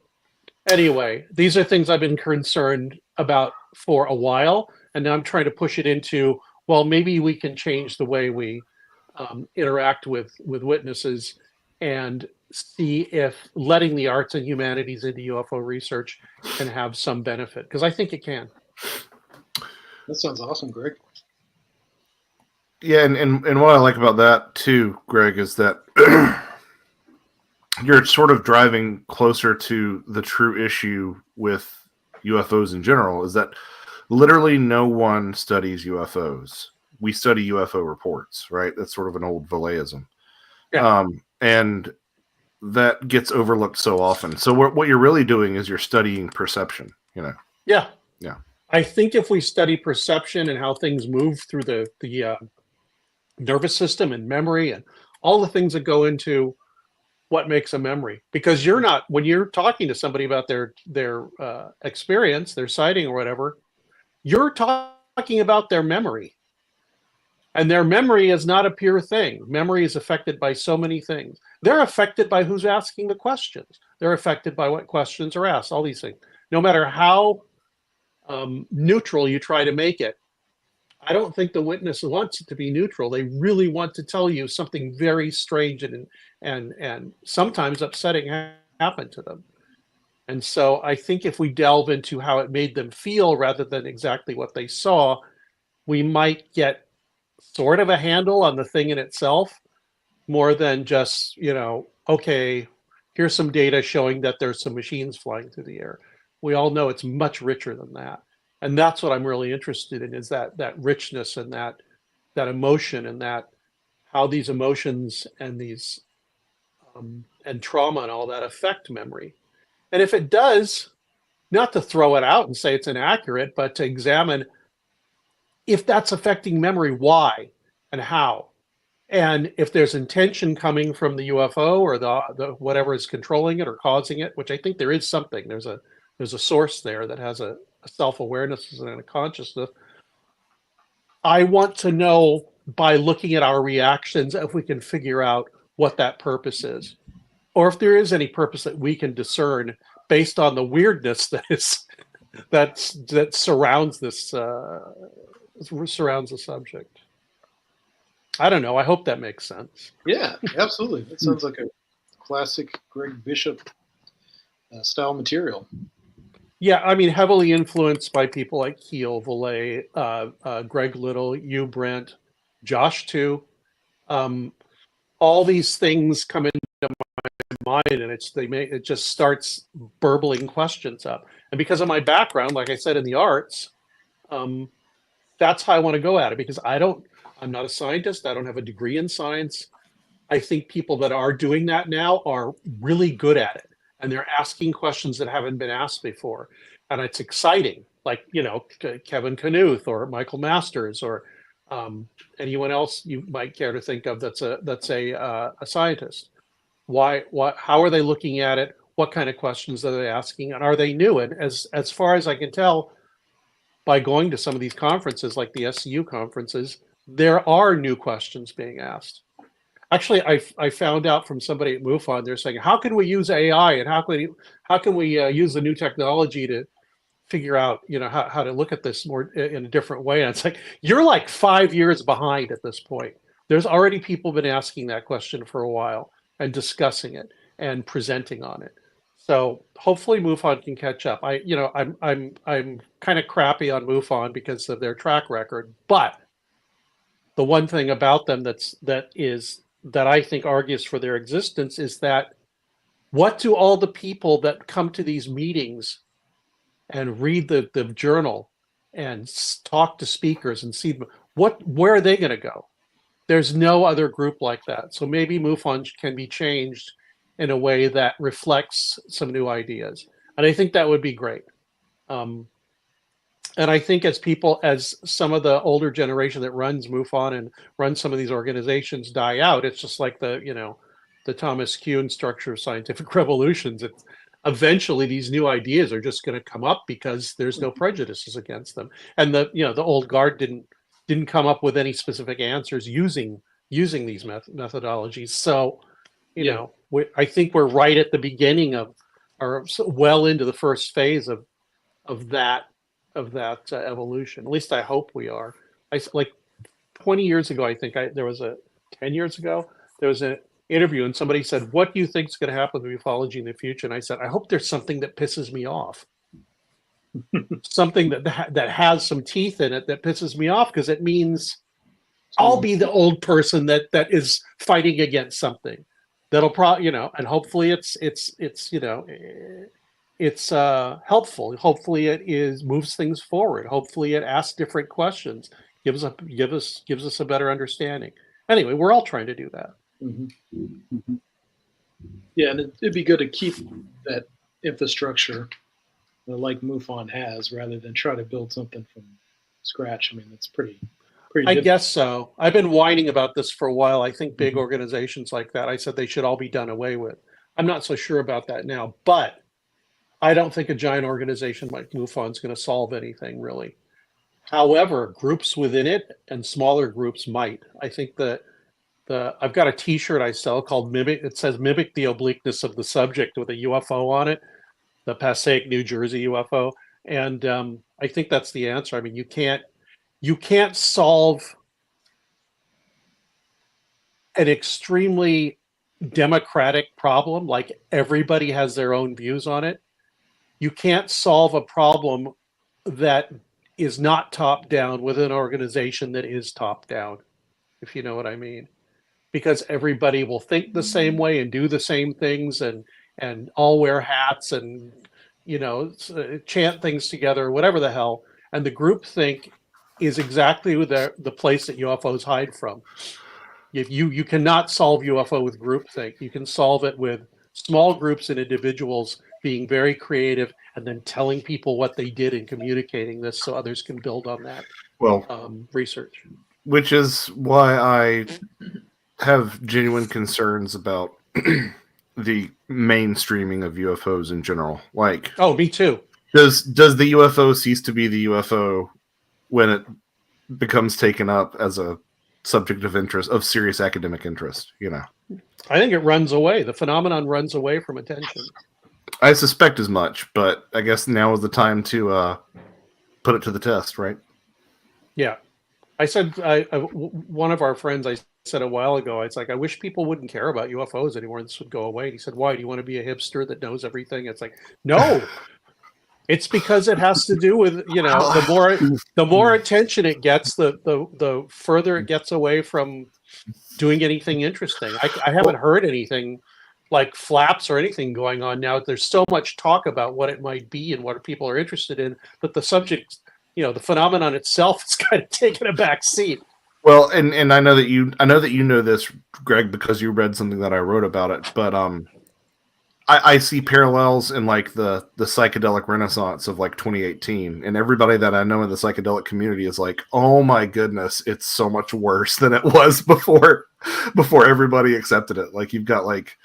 Anyway, these are things I've been concerned about for a while, and now I'm trying to push it into, well, maybe we can change the way we interact with witnesses and see if letting the arts and humanities into UFO research can have some benefit, because I think it can. That sounds awesome, Greg. Yeah, and what I like about that too, Greg, is that you're sort of driving closer to the true issue with UFOs in general, is that literally no one studies UFOs. We study UFO reports, right? That's sort of an old Valleism. Yeah. And that gets overlooked so often. So what you're really doing is you're studying perception, you know? Yeah. Yeah. I think if we study perception and how things move through the nervous system and memory and all the things that go into what makes a memory, because you're not, when you're talking to somebody about their experience, their sighting or whatever, you're talking about their memory. And their memory is not a pure thing. Memory is affected by so many things. They're affected by who's asking the questions. They're affected by what questions are asked, all these things. No matter how neutral you try to make it, I don't think the witness wants it to be neutral. They really want to tell you something very strange and sometimes upsetting happened to them. And so I think if we delve into how it made them feel rather than exactly what they saw, we might get sort of a handle on the thing in itself more than just, okay, here's some data showing that there's some machines flying through the air. We all know it's much richer than that. And that's what I'm really interested in, is that richness and that emotion, and that how these emotions and these and trauma and all that affect memory. And if it does, not to throw it out and say it's inaccurate, but to examine if that's affecting memory, why and how. And if there's intention coming from the UFO or the whatever is controlling it or causing it, which I think there is something, there's a source there that has a self-awareness and a consciousness. I want to know by looking at our reactions if we can figure out what that purpose is, or if there is any purpose that we can discern based on the weirdness that surrounds this surrounds the subject. I don't know. I hope that makes sense. Yeah, absolutely. That sounds like a classic Greg Bishop style material. Yeah, I mean, heavily influenced by people like Keel, Valet, Greg Little, you, Brent, Josh too. All these things come into my mind, and it just starts burbling questions up. And because of my background, like I said, in the arts, that's how I want to go at it, because I'm not a scientist. I don't have a degree in science. I think people that are doing that now are really good at it, and they're asking questions that haven't been asked before. And it's exciting, like, Kevin Knuth or Michael Masters or anyone else you might care to think of that's a scientist. How are they looking at it? What kind of questions are they asking? And are they new? And as far as I can tell, by going to some of these conferences, like the SCU conferences, there are new questions being asked. Actually, I found out from somebody at MUFON, they're saying, how can we use AI and how can we use the new technology to figure out, how to look at this more in a different way? And it's like, you're like 5 years behind at this point. There's already people been asking that question for a while and discussing it and presenting on it. So hopefully MUFON can catch up. I'm kind of crappy on MUFON because of their track record, but the one thing about them that I think argues for their existence is that, what do all the people that come to these meetings and read the journal and talk to speakers and see where are they going to go? There's no other group like that. So maybe MUFON can be changed in a way that reflects some new ideas. And I think that would be great. And I think as some of the older generation that runs MUFON and runs some of these organizations die out, it's just like the Thomas Kuhn structure of scientific revolutions. It's eventually these new ideas are just going to come up because there's no prejudices against them. And the old guard didn't come up with any specific answers using these methodologies. So, I think we're right at the beginning or well into the first phase of that evolution. At least I hope we are. Like 20 years ago, I think 10 years ago, there was an interview and somebody said, what do you think is going to happen with ufology in the future? And I said, I hope there's something that pisses me off. Something that has some teeth in it that pisses me off, because it means I'll be the old person that is fighting against something that'll and hopefully it's helpful. Hopefully it moves things forward. Hopefully it asks different questions, gives us a better understanding. Anyway, we're all trying to do that. Mm-hmm. Mm-hmm. Yeah, and it'd be good to keep that infrastructure like MUFON has, rather than try to build something from scratch. I mean, it's pretty I difficult. guess so. I've been whining about this for a while. I think big organizations like that, I said they should all be done away with. I'm not so sure about that now, but I don't think a giant organization like MUFON is going to solve anything really. However, groups within it and smaller groups might. I think that I've got a T-shirt I sell called "Mimic." It says "Mimic the obliqueness of the subject" with a UFO on it, the Passaic, New Jersey UFO, and I think that's the answer. I mean, you can't solve an extremely democratic problem like everybody has their own views on it. You can't solve a problem that is not top down with an organization that is top down, if you know what I mean. Because everybody will think the same way and do the same things and all wear hats and chant things together, whatever the hell. And the group think is exactly the place that UFOs hide from. If you cannot solve UFO with groupthink. You can solve it with small groups and individuals being very creative and then telling people what they did and communicating this so others can build on that research. Which is why I have genuine concerns about the mainstreaming of UFOs in general. Like, oh, me too. Does the UFO cease to be the UFO when it becomes taken up as a subject of interest, of serious academic interest? I think it runs away. The phenomenon runs away from attention. I suspect as much, but I guess now is the time to put it to the test, right? Yeah. I said, one of our friends, I said a while ago, it's like, I wish people wouldn't care about UFOs anymore. This would go away. And he said, why? Do you want to be a hipster that knows everything? It's like, no. It's because it has to do with, the more attention it gets, the further it gets away from doing anything interesting. I haven't heard anything like flaps or anything going on now. There's so much talk about what it might be and what people are interested in, but the subject, the phenomenon itself is kind of taking a back seat. Well, and I know that you know this, Greg, because you read something that I wrote about it, but I see parallels in like the psychedelic renaissance of like 2018, and everybody that I know in the psychedelic community is like, oh my goodness, it's so much worse than it was before everybody accepted it. Like, you've got like,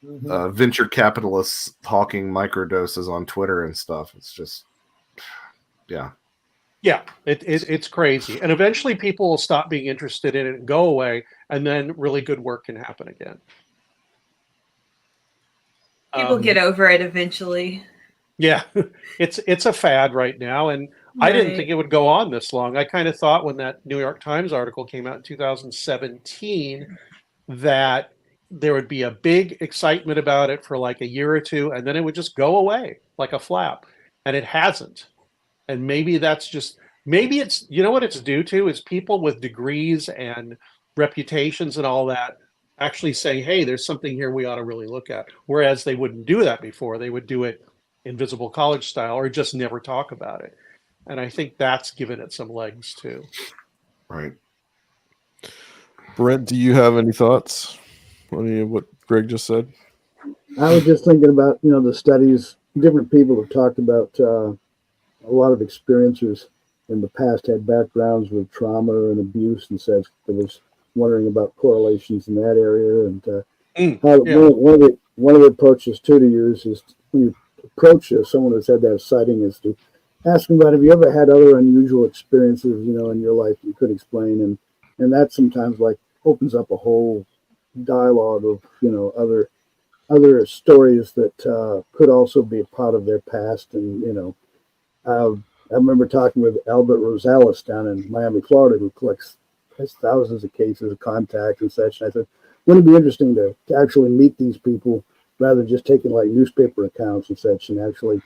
venture capitalists hawking microdoses on Twitter and stuff. It's just, yeah. Yeah, it's crazy. And eventually people will stop being interested in it and go away, and then really good work can happen again. People get over it eventually. Yeah, it's a fad right now, and I didn't think it would go on this long. I kind of thought when that New York Times article came out in 2017 that there would be a big excitement about it for like a year or two, and then it would just go away like a flap, and it hasn't. And maybe it's, what it's due to is people with degrees and reputations and all that actually saying, hey, there's something here we ought to really look at. Whereas they wouldn't do that before. They would do it invisible college style or just never talk about it. And I think that's given it some legs too. Right. Brent, do you have any thoughts on any of what Greg just said? I was just thinking about, the studies. Different people have talked about a lot of experiencers in the past had backgrounds with trauma and abuse, and said there was wondering about correlations in that area. And one of the approaches to use is when you approach someone who's had that sighting is to ask them about, have you ever had other unusual experiences, in your life you could explain? And that sometimes like opens up a whole dialogue of, other stories that could also be a part of their past. And, I remember talking with Albert Rosales down in Miami, Florida, who collects thousands of cases of contact and such. And I said, wouldn't it be interesting to actually meet these people rather than just taking like newspaper accounts and such, and actually,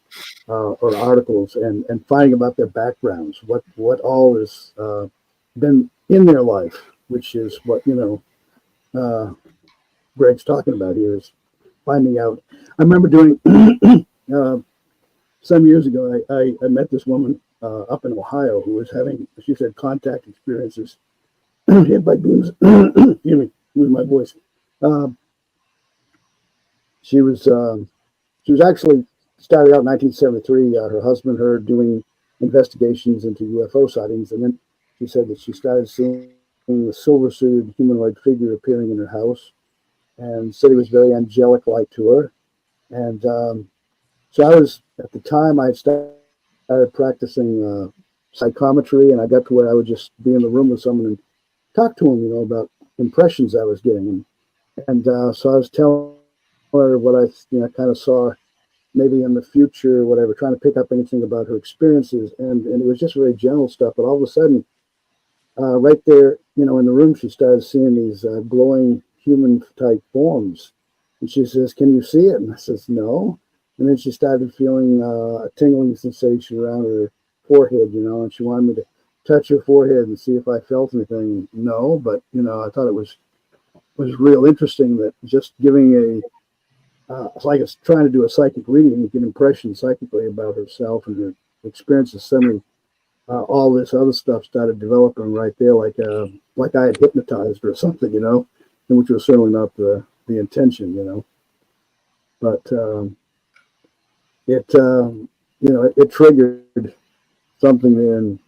or articles, and finding about their backgrounds, what all has been in their life, which is what, Greg's talking about here, is finding out. I remember doing, some years ago, I met this woman up in Ohio who was having, she said, contact experiences hit by beams, excuse me, with my voice, she was actually started out in 1973. Her husband, her doing investigations into UFO sightings, and then she said that she started seeing the silver-suited humanoid figure appearing in her house, and said he was very angelic-like to her. And so I was at the time I started practicing psychometry, and I got to where I would just be in the room with someone and talk to them, about impressions I was getting, and so I was telling her what I kind of saw maybe in the future, whatever, trying to pick up anything about her experiences, and it was just very general stuff. But all of a sudden, right there, in the room, she started seeing these glowing human type forms, and she says, "Can you see it?" And I says, "No." And then she started feeling a tingling sensation around her forehead, and she wanted me to touch her forehead and see if I felt anything. No, but I thought it was real interesting that just giving it's like it's trying to do a psychic reading, you get impressions psychically about herself and her experiences. Suddenly, all this other stuff started developing right there, like I had hypnotized her or something, and which was certainly not the intention. But it triggered something in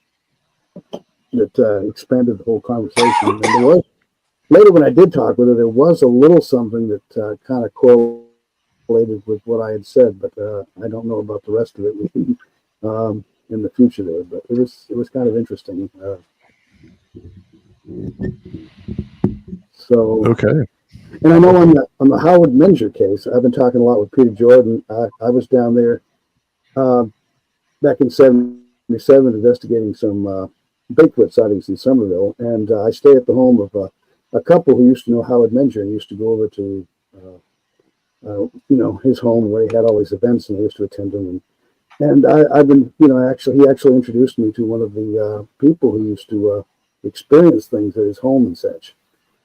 that expanded the whole conversation. And there was later when I did talk with her, there was a little something that kind of correlated with what I had said, but I don't know about the rest of it in the future there. But it was kind of interesting. So Okay. and I know on the Howard Menzer case, I've been talking a lot with Peter Jordan. I was down there back in '77 investigating some Bigfoot sightings in Somerville, and I stayed at the home of a couple who used to know Howard Menzer and used to go over to his home where he had all these events, and I used to attend them. And I've been, he actually introduced me to one of the people who used to experience things at his home and such,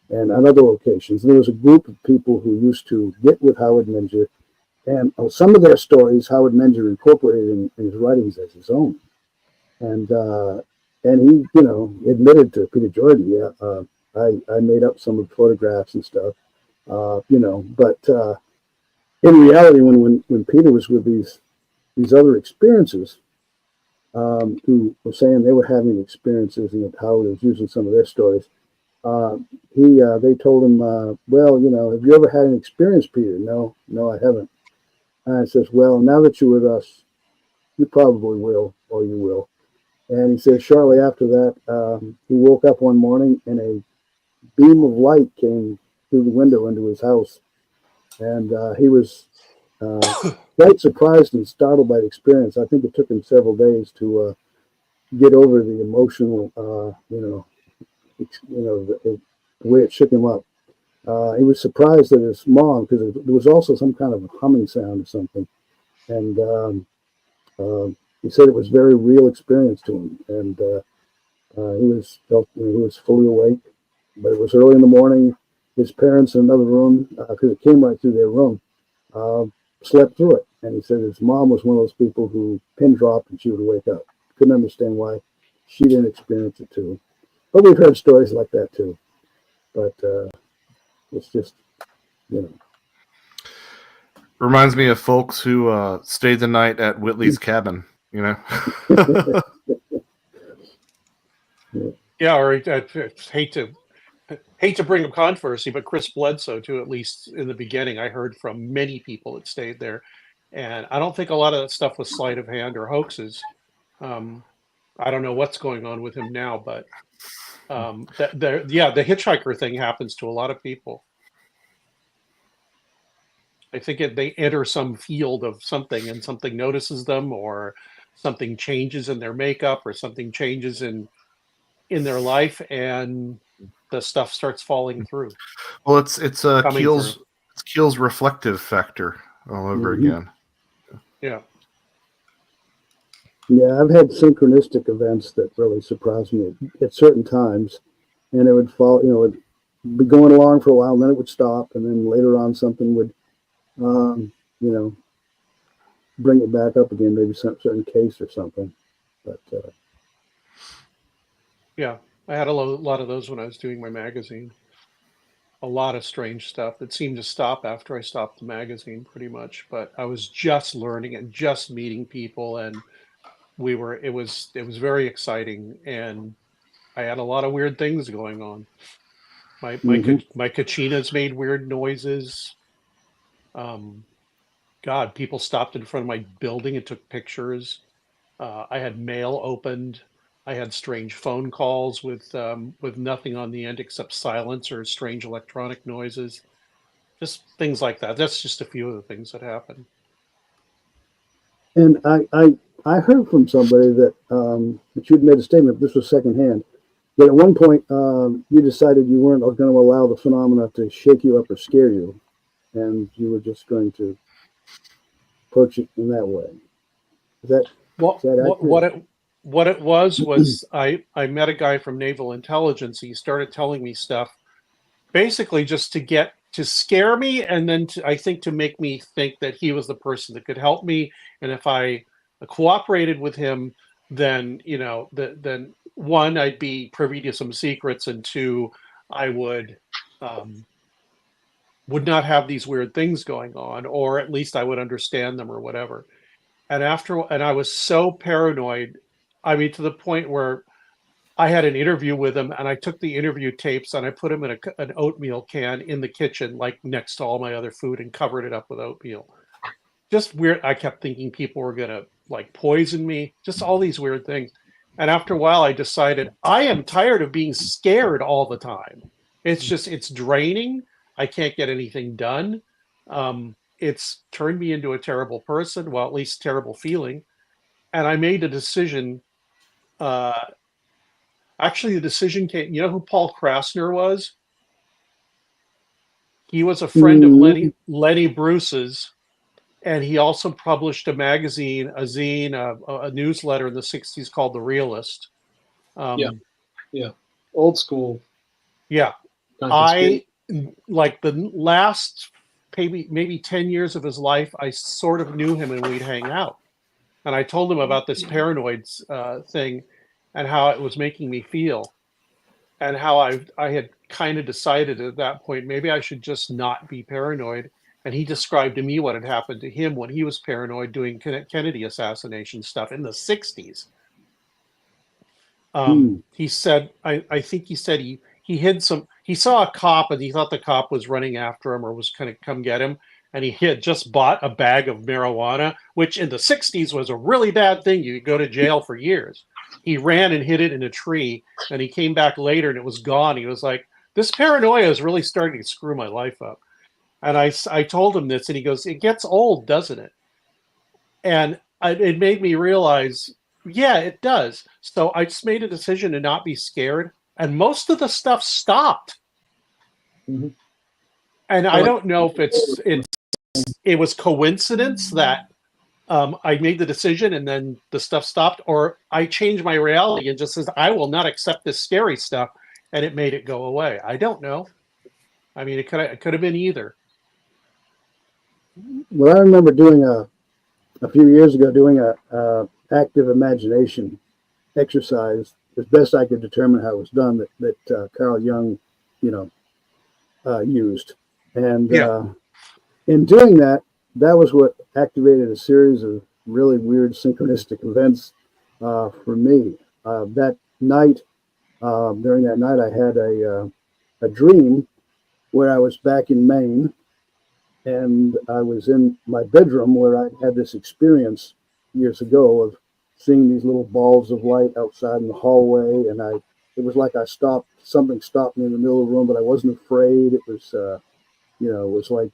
and on other locations. There was a group of people who used to get with Howard Menzer, and some of their stories Howard Menzer incorporated in his writings as his own. And he, admitted to Peter Jordan, yeah, I made up some of the photographs and stuff, but in reality, when Peter was with these other experiences, who were saying they were having experiences and that Howard was using some of their stories, they told him, well, have you ever had an experience, Peter? No, I haven't. And I says, well, now that you're with us, you probably will, or you will. And he says shortly after that, he woke up one morning and a beam of light came through the window into his house. And he was quite surprised and startled by the experience. I think it took him several days to get over the emotional, the way it shook him up. He was surprised that his mom, because there was also some kind of a humming sound or something. And he said it was a very real experience to him. And he was fully awake, but it was early in the morning. His parents in another room, because it came right through their room, slept through it. And he said his mom was one of those people who pin dropped and she would wake up. Couldn't understand why she didn't experience it too. But we've heard stories like that too. But it's just, Reminds me of folks who stayed the night at Whitley's cabin, Yeah, or I hate to bring up controversy, but Chris Bledsoe too. At least in the beginning, I heard from many people that stayed there, and I don't think a lot of that stuff was sleight of hand or hoaxes. I don't know what's going on with him now, but the hitchhiker thing happens to a lot of people. I think they enter some field of something, and something notices them, or something changes in their makeup, or something changes in their life, and the stuff starts falling through. Well, it's Keel's reflective factor all over again. Yeah. Yeah, I've had synchronistic events that really surprised me at certain times, and it would fall, it'd be going along for a while, and then it would stop, and then later on something would, bring it back up again, maybe some certain case or something. But yeah, I had a lot of those when I was doing my magazine. a lot of strange stuff. It seemed to stop after I stopped the magazine pretty much, but I was just learning and just meeting people, and it was very exciting, and I had a lot of weird things going on. My kachinas made weird noises. Um, God, people stopped in front of my building and took pictures. I had mail opened. I had strange phone calls with nothing on the end except silence or strange electronic noises. Just things like that. That's just a few of the things that happened. And I heard from somebody that that you'd made a statement. This was secondhand. That at one point you decided you weren't going to allow the phenomena to shake you up or scare you, and you were just going to approach it in that way. Is that What it was I met a guy from Naval Intelligence. He started telling me stuff, basically just to scare me, and then I think to make me think that he was the person that could help me, and if I cooperated with him, then then one, I'd be privy to some secrets, and two, I would not have these weird things going on, or at least I would understand them or whatever. And I was so paranoid, I mean, to the point where I had an interview with him, and I took the interview tapes and I put them in an oatmeal can in the kitchen, like next to all my other food, and covered it up with oatmeal. Just weird. I kept thinking people were gonna like poison me, just all these weird things. And after a while, I decided I am tired of being scared all the time. It's draining. I can't get anything done. It's turned me into a terrible person. Well, at least terrible feeling. And I made a decision. Actually, the decision came. You know who Paul Krasner was? He was a friend of Lenny Bruce's, and he also published a magazine, a zine, a newsletter in the '60s called The Realist. Yeah, old school. Yeah, I like the last maybe 10 years of his life. I sort of knew him, and we'd hang out. And I told him about this paranoid thing, and how it was making me feel, and how I had kind of decided at that point maybe I should just not be paranoid. And he described to me what had happened to him when he was paranoid doing Kennedy assassination stuff in the '60s. He said, I think he said he hid some. He saw a cop and he thought the cop was running after him or was going to come get him. And he had just bought a bag of marijuana, which in the '60s was a really bad thing. You could go to jail for years. He ran and hid it in a tree, and he came back later and it was gone. He was like, "This paranoia is really starting to screw my life up." And I told him this, and he goes, "It gets old, doesn't it?" And it made me realize, yeah, it does. So I just made a decision to not be scared, and most of the stuff stopped. Mm-hmm. And I don't know if it was coincidence that I made the decision and then the stuff stopped, or I changed my reality and just says, I will not accept this scary stuff, and it made it go away. I don't know. I mean, it could have been either. Well, I remember doing a few years ago doing a active imagination exercise as best I could determine how it was done that Carl Jung, used, and in doing that, that was what activated a series of really weird synchronistic events for me. That night, during that night, I had a dream where I was back in Maine, and I was in my bedroom where I had this experience years ago of seeing these little balls of light outside in the hallway, and it was like something stopped me in the middle of the room, but I wasn't afraid. It was, it was like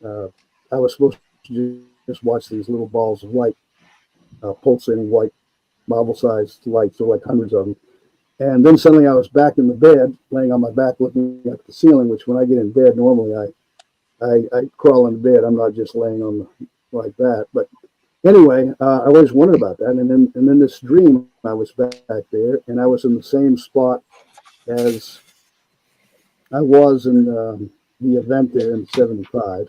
I was supposed to just watch these little balls of light, pulsating white marble-sized lights, so like hundreds of them. And then suddenly I was back in the bed, laying on my back, looking at the ceiling, which when I get in bed, normally I crawl into bed. I'm not just laying on like that. But anyway, I always wondered about that. And then this dream, I was back there, and I was in the same spot as I was in the event there in '75.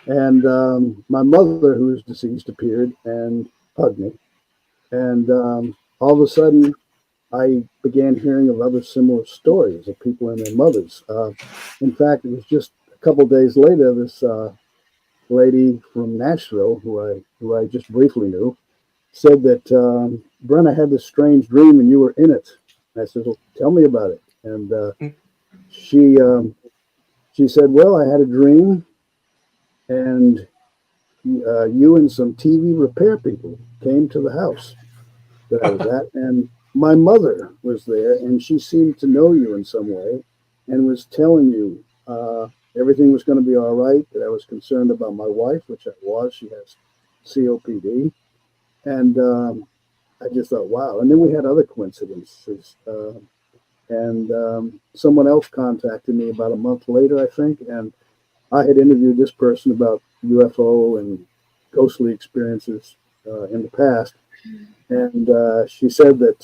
And my mother, who was deceased, appeared and hugged me. And all of a sudden, I began hearing of other similar stories of people and their mothers. In fact, it was just a couple of days later, this lady from Nashville, who I just briefly knew, said that Brent, I had this strange dream and you were in it. And I said, well, tell me about it. And she she said, well, I had a dream, and you and some TV repair people came to the house that I was at, and my mother was there, and she seemed to know you in some way, and was telling you everything was going to be all right. That I was concerned about my wife, which I was. She has COPD, and I just thought, wow. And then we had other coincidences. And someone else contacted me about a month later, I think, and I had interviewed this person about UFO and ghostly experiences in the past, and she said that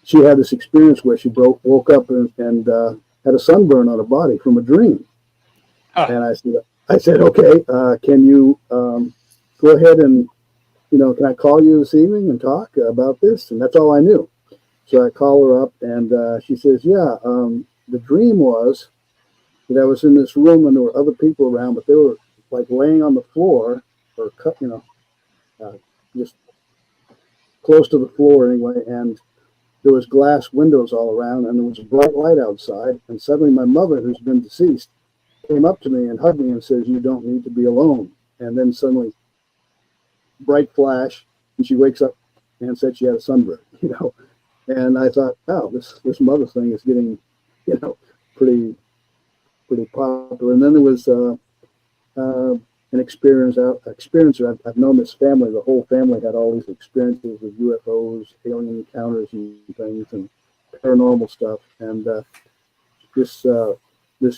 she had this experience where she woke up and had a sunburn on her body from a dream. And I said, okay, can you go ahead and can I call you this evening and talk about this? And that's all I knew. So I call her up, and she says, yeah, the dream was that I was in this room and there were other people around, but they were like laying on the floor or just close to the floor anyway. And there was glass windows all around, and there was a bright light outside. And suddenly my mother, who's been deceased, came up to me and hugged me and says, you don't need to be alone. And then suddenly, bright flash, and she wakes up and said she had a sunburn, And I thought, oh, this mother thing is getting, pretty popular. And then there was an experiencer. I've known this family. The whole family had all these experiences with UFOs, alien encounters, and things, and paranormal stuff. And this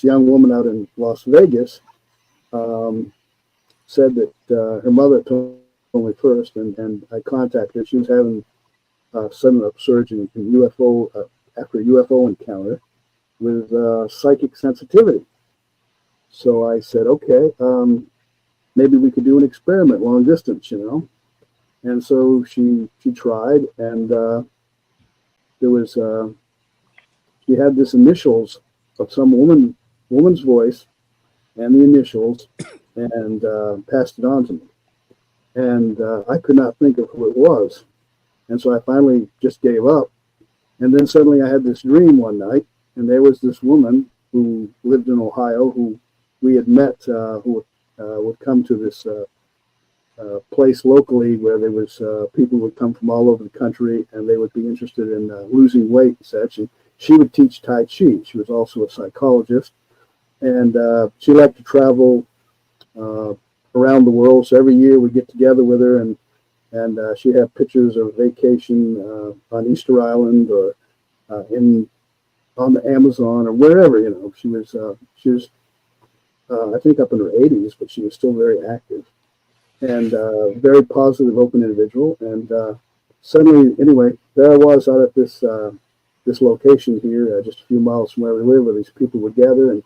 young woman out in Las Vegas said that her mother told me first, and I contacted her. She was having a sudden upsurge in UFO after a UFO encounter with psychic sensitivity. So I said, okay, maybe we could do an experiment long distance, And so she tried, and there was she had this initials of some woman's voice and the initials, and passed it on to me. And I could not think of who it was. And so I finally just gave up. And then suddenly I had this dream one night, and there was this woman who lived in Ohio who we had met, who would come to this place locally where there was people would come from all over the country, and they would be interested in losing weight and such. And she would teach Tai Chi. She was also a psychologist, and she liked to travel around the world. So every year we'd get together with her, and she'd have pictures of vacation on Easter Island or on the Amazon or wherever. She was I think up in her 80s, but she was still very active and very positive, open individual. And suddenly, anyway, there I was out at this location here, just a few miles from where we live, where these people would gather, and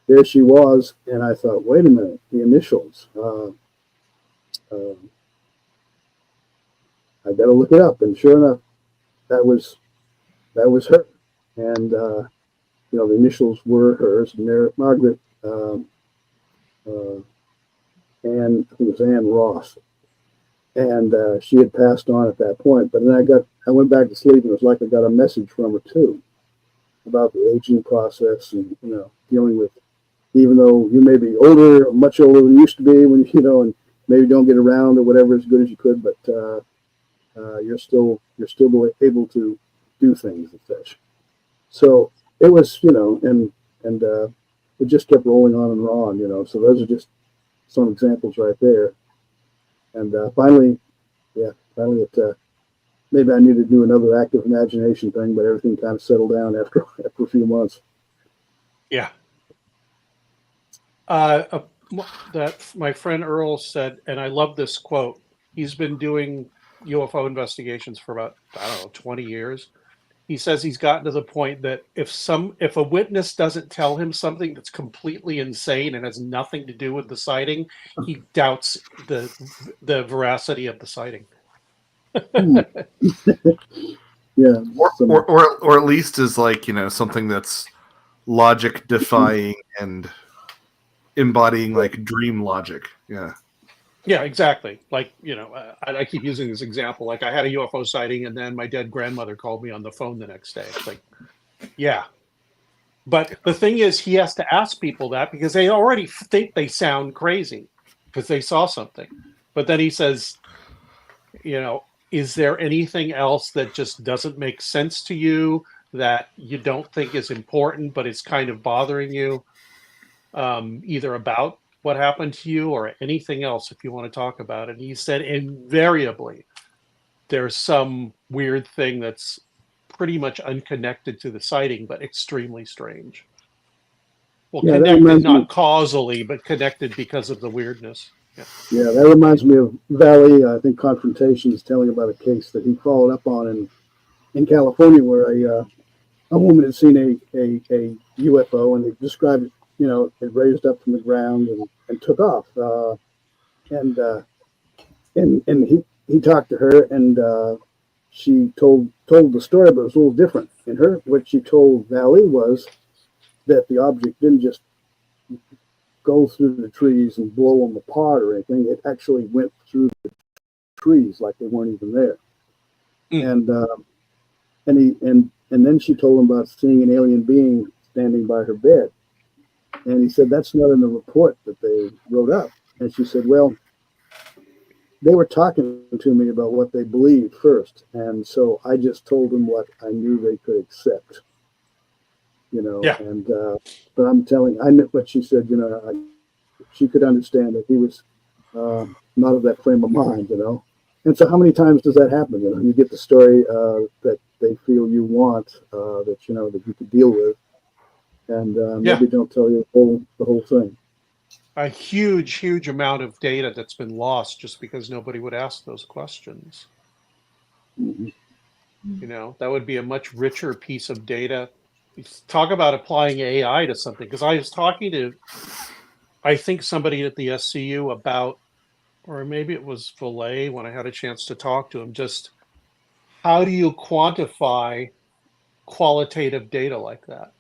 there she was. And I thought, wait a minute, the initials. I got to look it up, and sure enough, that was her. And the initials were hers, Margaret. Anne, I think it was Anne Ross, and she had passed on at that point. But then I went back to sleep, and it was like I got a message from her too about the aging process, and dealing with, even though you may be older, much older than you used to be when and maybe don't get around or whatever as good as you could, but you're still able to do things and such. So it was, and it just kept rolling on and on, So those are just some examples right there. And finally, it maybe I needed to do another active imagination thing, but everything kind of settled down after a few months. Yeah. That my friend Earl said, and I love this quote. He's been doing UFO investigations for about 20 years. He says he's gotten to the point that if a witness doesn't tell him something that's completely insane and has nothing to do with the sighting, he doubts the veracity of the sighting. Yeah. Or at least is like, something that's logic defying and embodying like dream logic. Yeah. Yeah, exactly. Like, I keep using this example. Like, I had a UFO sighting, and then my dead grandmother called me on the phone the next day. It's like, yeah. But the thing is, he has to ask people that because they already think they sound crazy because they saw something. But then he says, is there anything else that just doesn't make sense to you that you don't think is important, but it's kind of bothering you, either about what happened to you or anything else if you want to talk about it? And he said invariably there's some weird thing that's pretty much unconnected to the sighting, but extremely strange. Well, Yeah, that connected reminds me. not causally, but connected because of the weirdness. Yeah, that reminds me of Valley. I think Confrontation is telling about a case that he followed up on in California, where a woman had seen a UFO, and he described it. It raised up from the ground and took off. And he talked to her, and she told the story, but it was a little different. And what she told Valley was that the object didn't just go through the trees and blow them apart or anything. It actually went through the trees like they weren't even there. And then she told him about seeing an alien being standing by her bed. And he said, that's not in the report that they wrote up. And she said, well, they were talking to me about what they believed first. And so I just told them what I knew they could accept. Yeah. And, but I knew what she said, she could understand that he was not of that frame of mind, And so how many times does that happen? You get the story that they feel you want, that you could deal with, and maybe don't tell you the whole thing. A huge amount of data that's been lost just because nobody would ask those questions. Mm-hmm. That would be a much richer piece of data. Talk about applying AI to something. Because I was talking to, I think, somebody at the SCU about, or maybe it was Valet when I had a chance to talk to him, just how do you quantify qualitative data like that?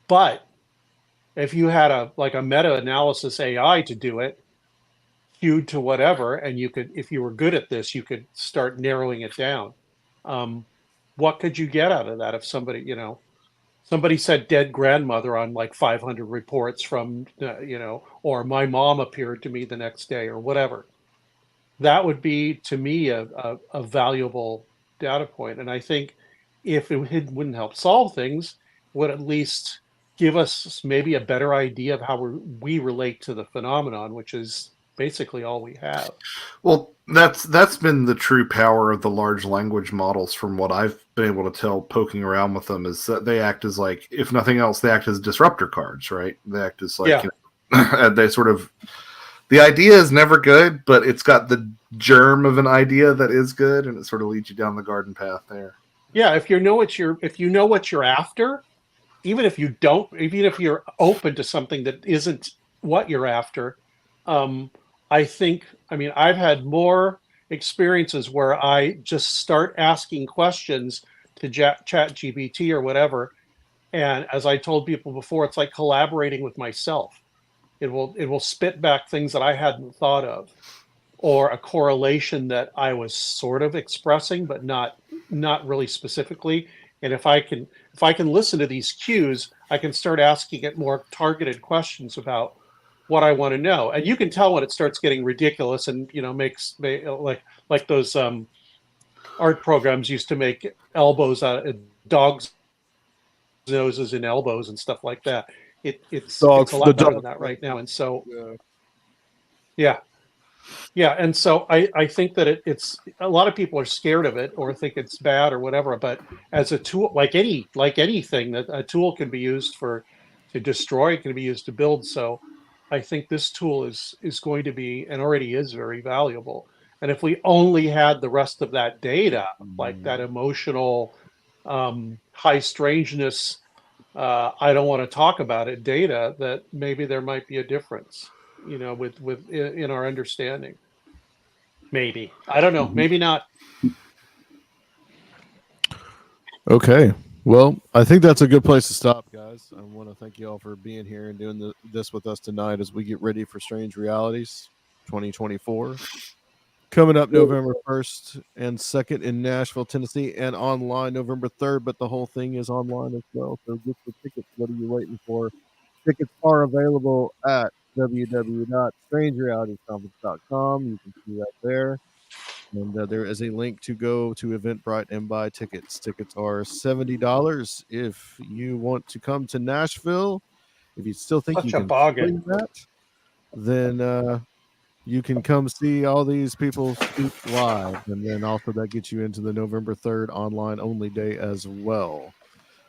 But if you had a meta-analysis AI to do it, skewed to whatever, and you could, if you were good at this, you could start narrowing it down. What could you get out of that if somebody said dead grandmother on like 500 reports from, or my mom appeared to me the next day or whatever? That would be, to me, a valuable data point. And I think if it wouldn't help solve things, would at least give us maybe a better idea of how we relate to the phenomenon, which is basically all we have. Well, that's been the true power of the large language models, from what I've been able to tell poking around with them, is that they act as, like, if nothing else, they act as disruptor cards, right? They act as like, they sort of, the idea is never good, but it's got the germ of an idea that is good, and it sort of leads you down the garden path there. Yeah, if you know what you're after, even if you're open to something that isn't what you're after, I've had more experiences where I just start asking questions to chat GPT or whatever, and as I told people before, it's like collaborating with myself. It will spit back things that I hadn't thought of, or a correlation that I was sort of expressing, but not really specifically. And if I can listen to these cues, I can start asking it more targeted questions about what I want to know. And you can tell when it starts getting ridiculous and makes like those art programs used to make elbows out of dogs' noses and elbows and stuff like that. It's a lot better than that right now. And so yeah. And so I think that it's a lot of people are scared of it or think it's bad or whatever. But as a tool, like anything, that a tool can be used to destroy, it can be used to build. So I think this tool is going to be, and already is, very valuable. And if we only had the rest of that data, like that emotional, high strangeness, I don't want to talk about it data, that maybe there might be a difference, in our understanding. Maybe. I don't know. Maybe not. Okay. Well, I think that's a good place to stop, guys. I want to thank you all for being here and doing this with us tonight as we get ready for Strange Realities 2024. Coming up November 1st and 2nd in Nashville, Tennessee, and online November 3rd, but the whole thing is online as well. So get the tickets. What are you waiting for? Tickets are available at www.strangerealitiesconference.com. You can see that there. And there is a link to go to Eventbrite and buy tickets. Tickets are $70 if you want to come to Nashville. If you still think Such you a can bargain. swing that, then you can come see all these people speak live. And then also that gets you into the November 3rd online only day as well.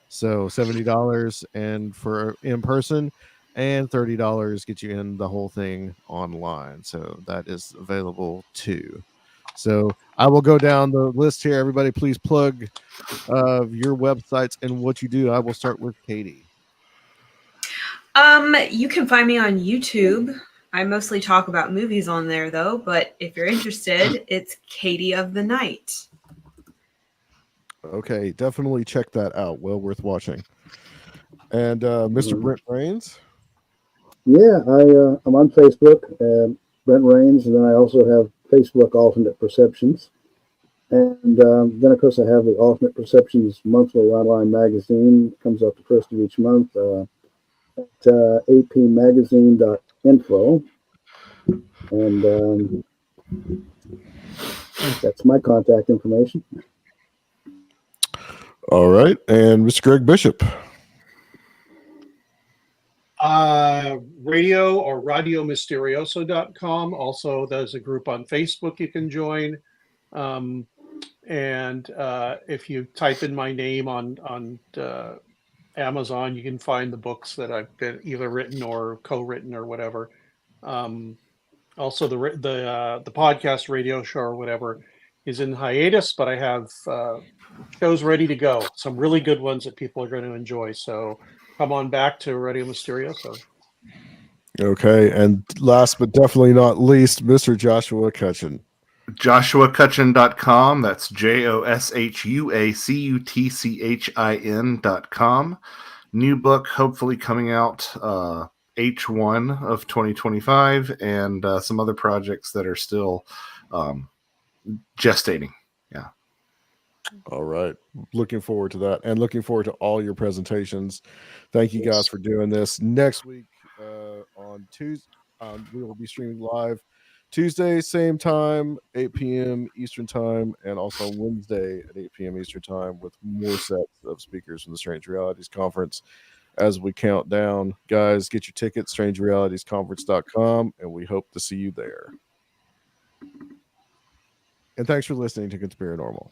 So $70 and for in person, and $30 get you in the whole thing online. So that is available too. So I will go down the list here. Everybody, please plug your websites and what you do. I will start with Katie. You can find me on YouTube. I mostly talk about movies on there, though. But if you're interested, it's Katie of the Night. Okay, definitely check that out. Well worth watching. And Mr. Brent Rains. Yeah, I'm on Facebook, Brent Rains, and then I also have Facebook Alternate Perceptions. And then, of course, I have the Alternate Perceptions monthly online magazine. It comes out the first of each month at apmagazine.info. And that's my contact information. All right. And Mr. Greg Bishop. Radio or radiomisterioso.com. Also, there's a group on Facebook you can join. And if you type in my name on Amazon, you can find the books that I've been either written or co-written or whatever. Also, the podcast radio show or whatever is in hiatus, but I have shows ready to go. Some really good ones that people are going to enjoy. So come on back to Radio Misterioso. Okay. And last but definitely not least, Mr. Joshua Cutchin. JoshuaCutchin.com. That's JoshuaCutchin.com. New book hopefully coming out H1 of 2025, and some other projects that are still gestating. Yeah. All right. Looking forward to that, and looking forward to all your presentations. Thank you guys for doing this. Next week on Tuesday, we will be streaming live Tuesday, same time, 8 p.m. Eastern time, and also Wednesday at 8 p.m. Eastern time with more sets of speakers from the Strange Realities Conference as we count down. Guys, get your tickets, strangerealitiesconference.com, and we hope to see you there. And thanks for listening to Conspiranormal.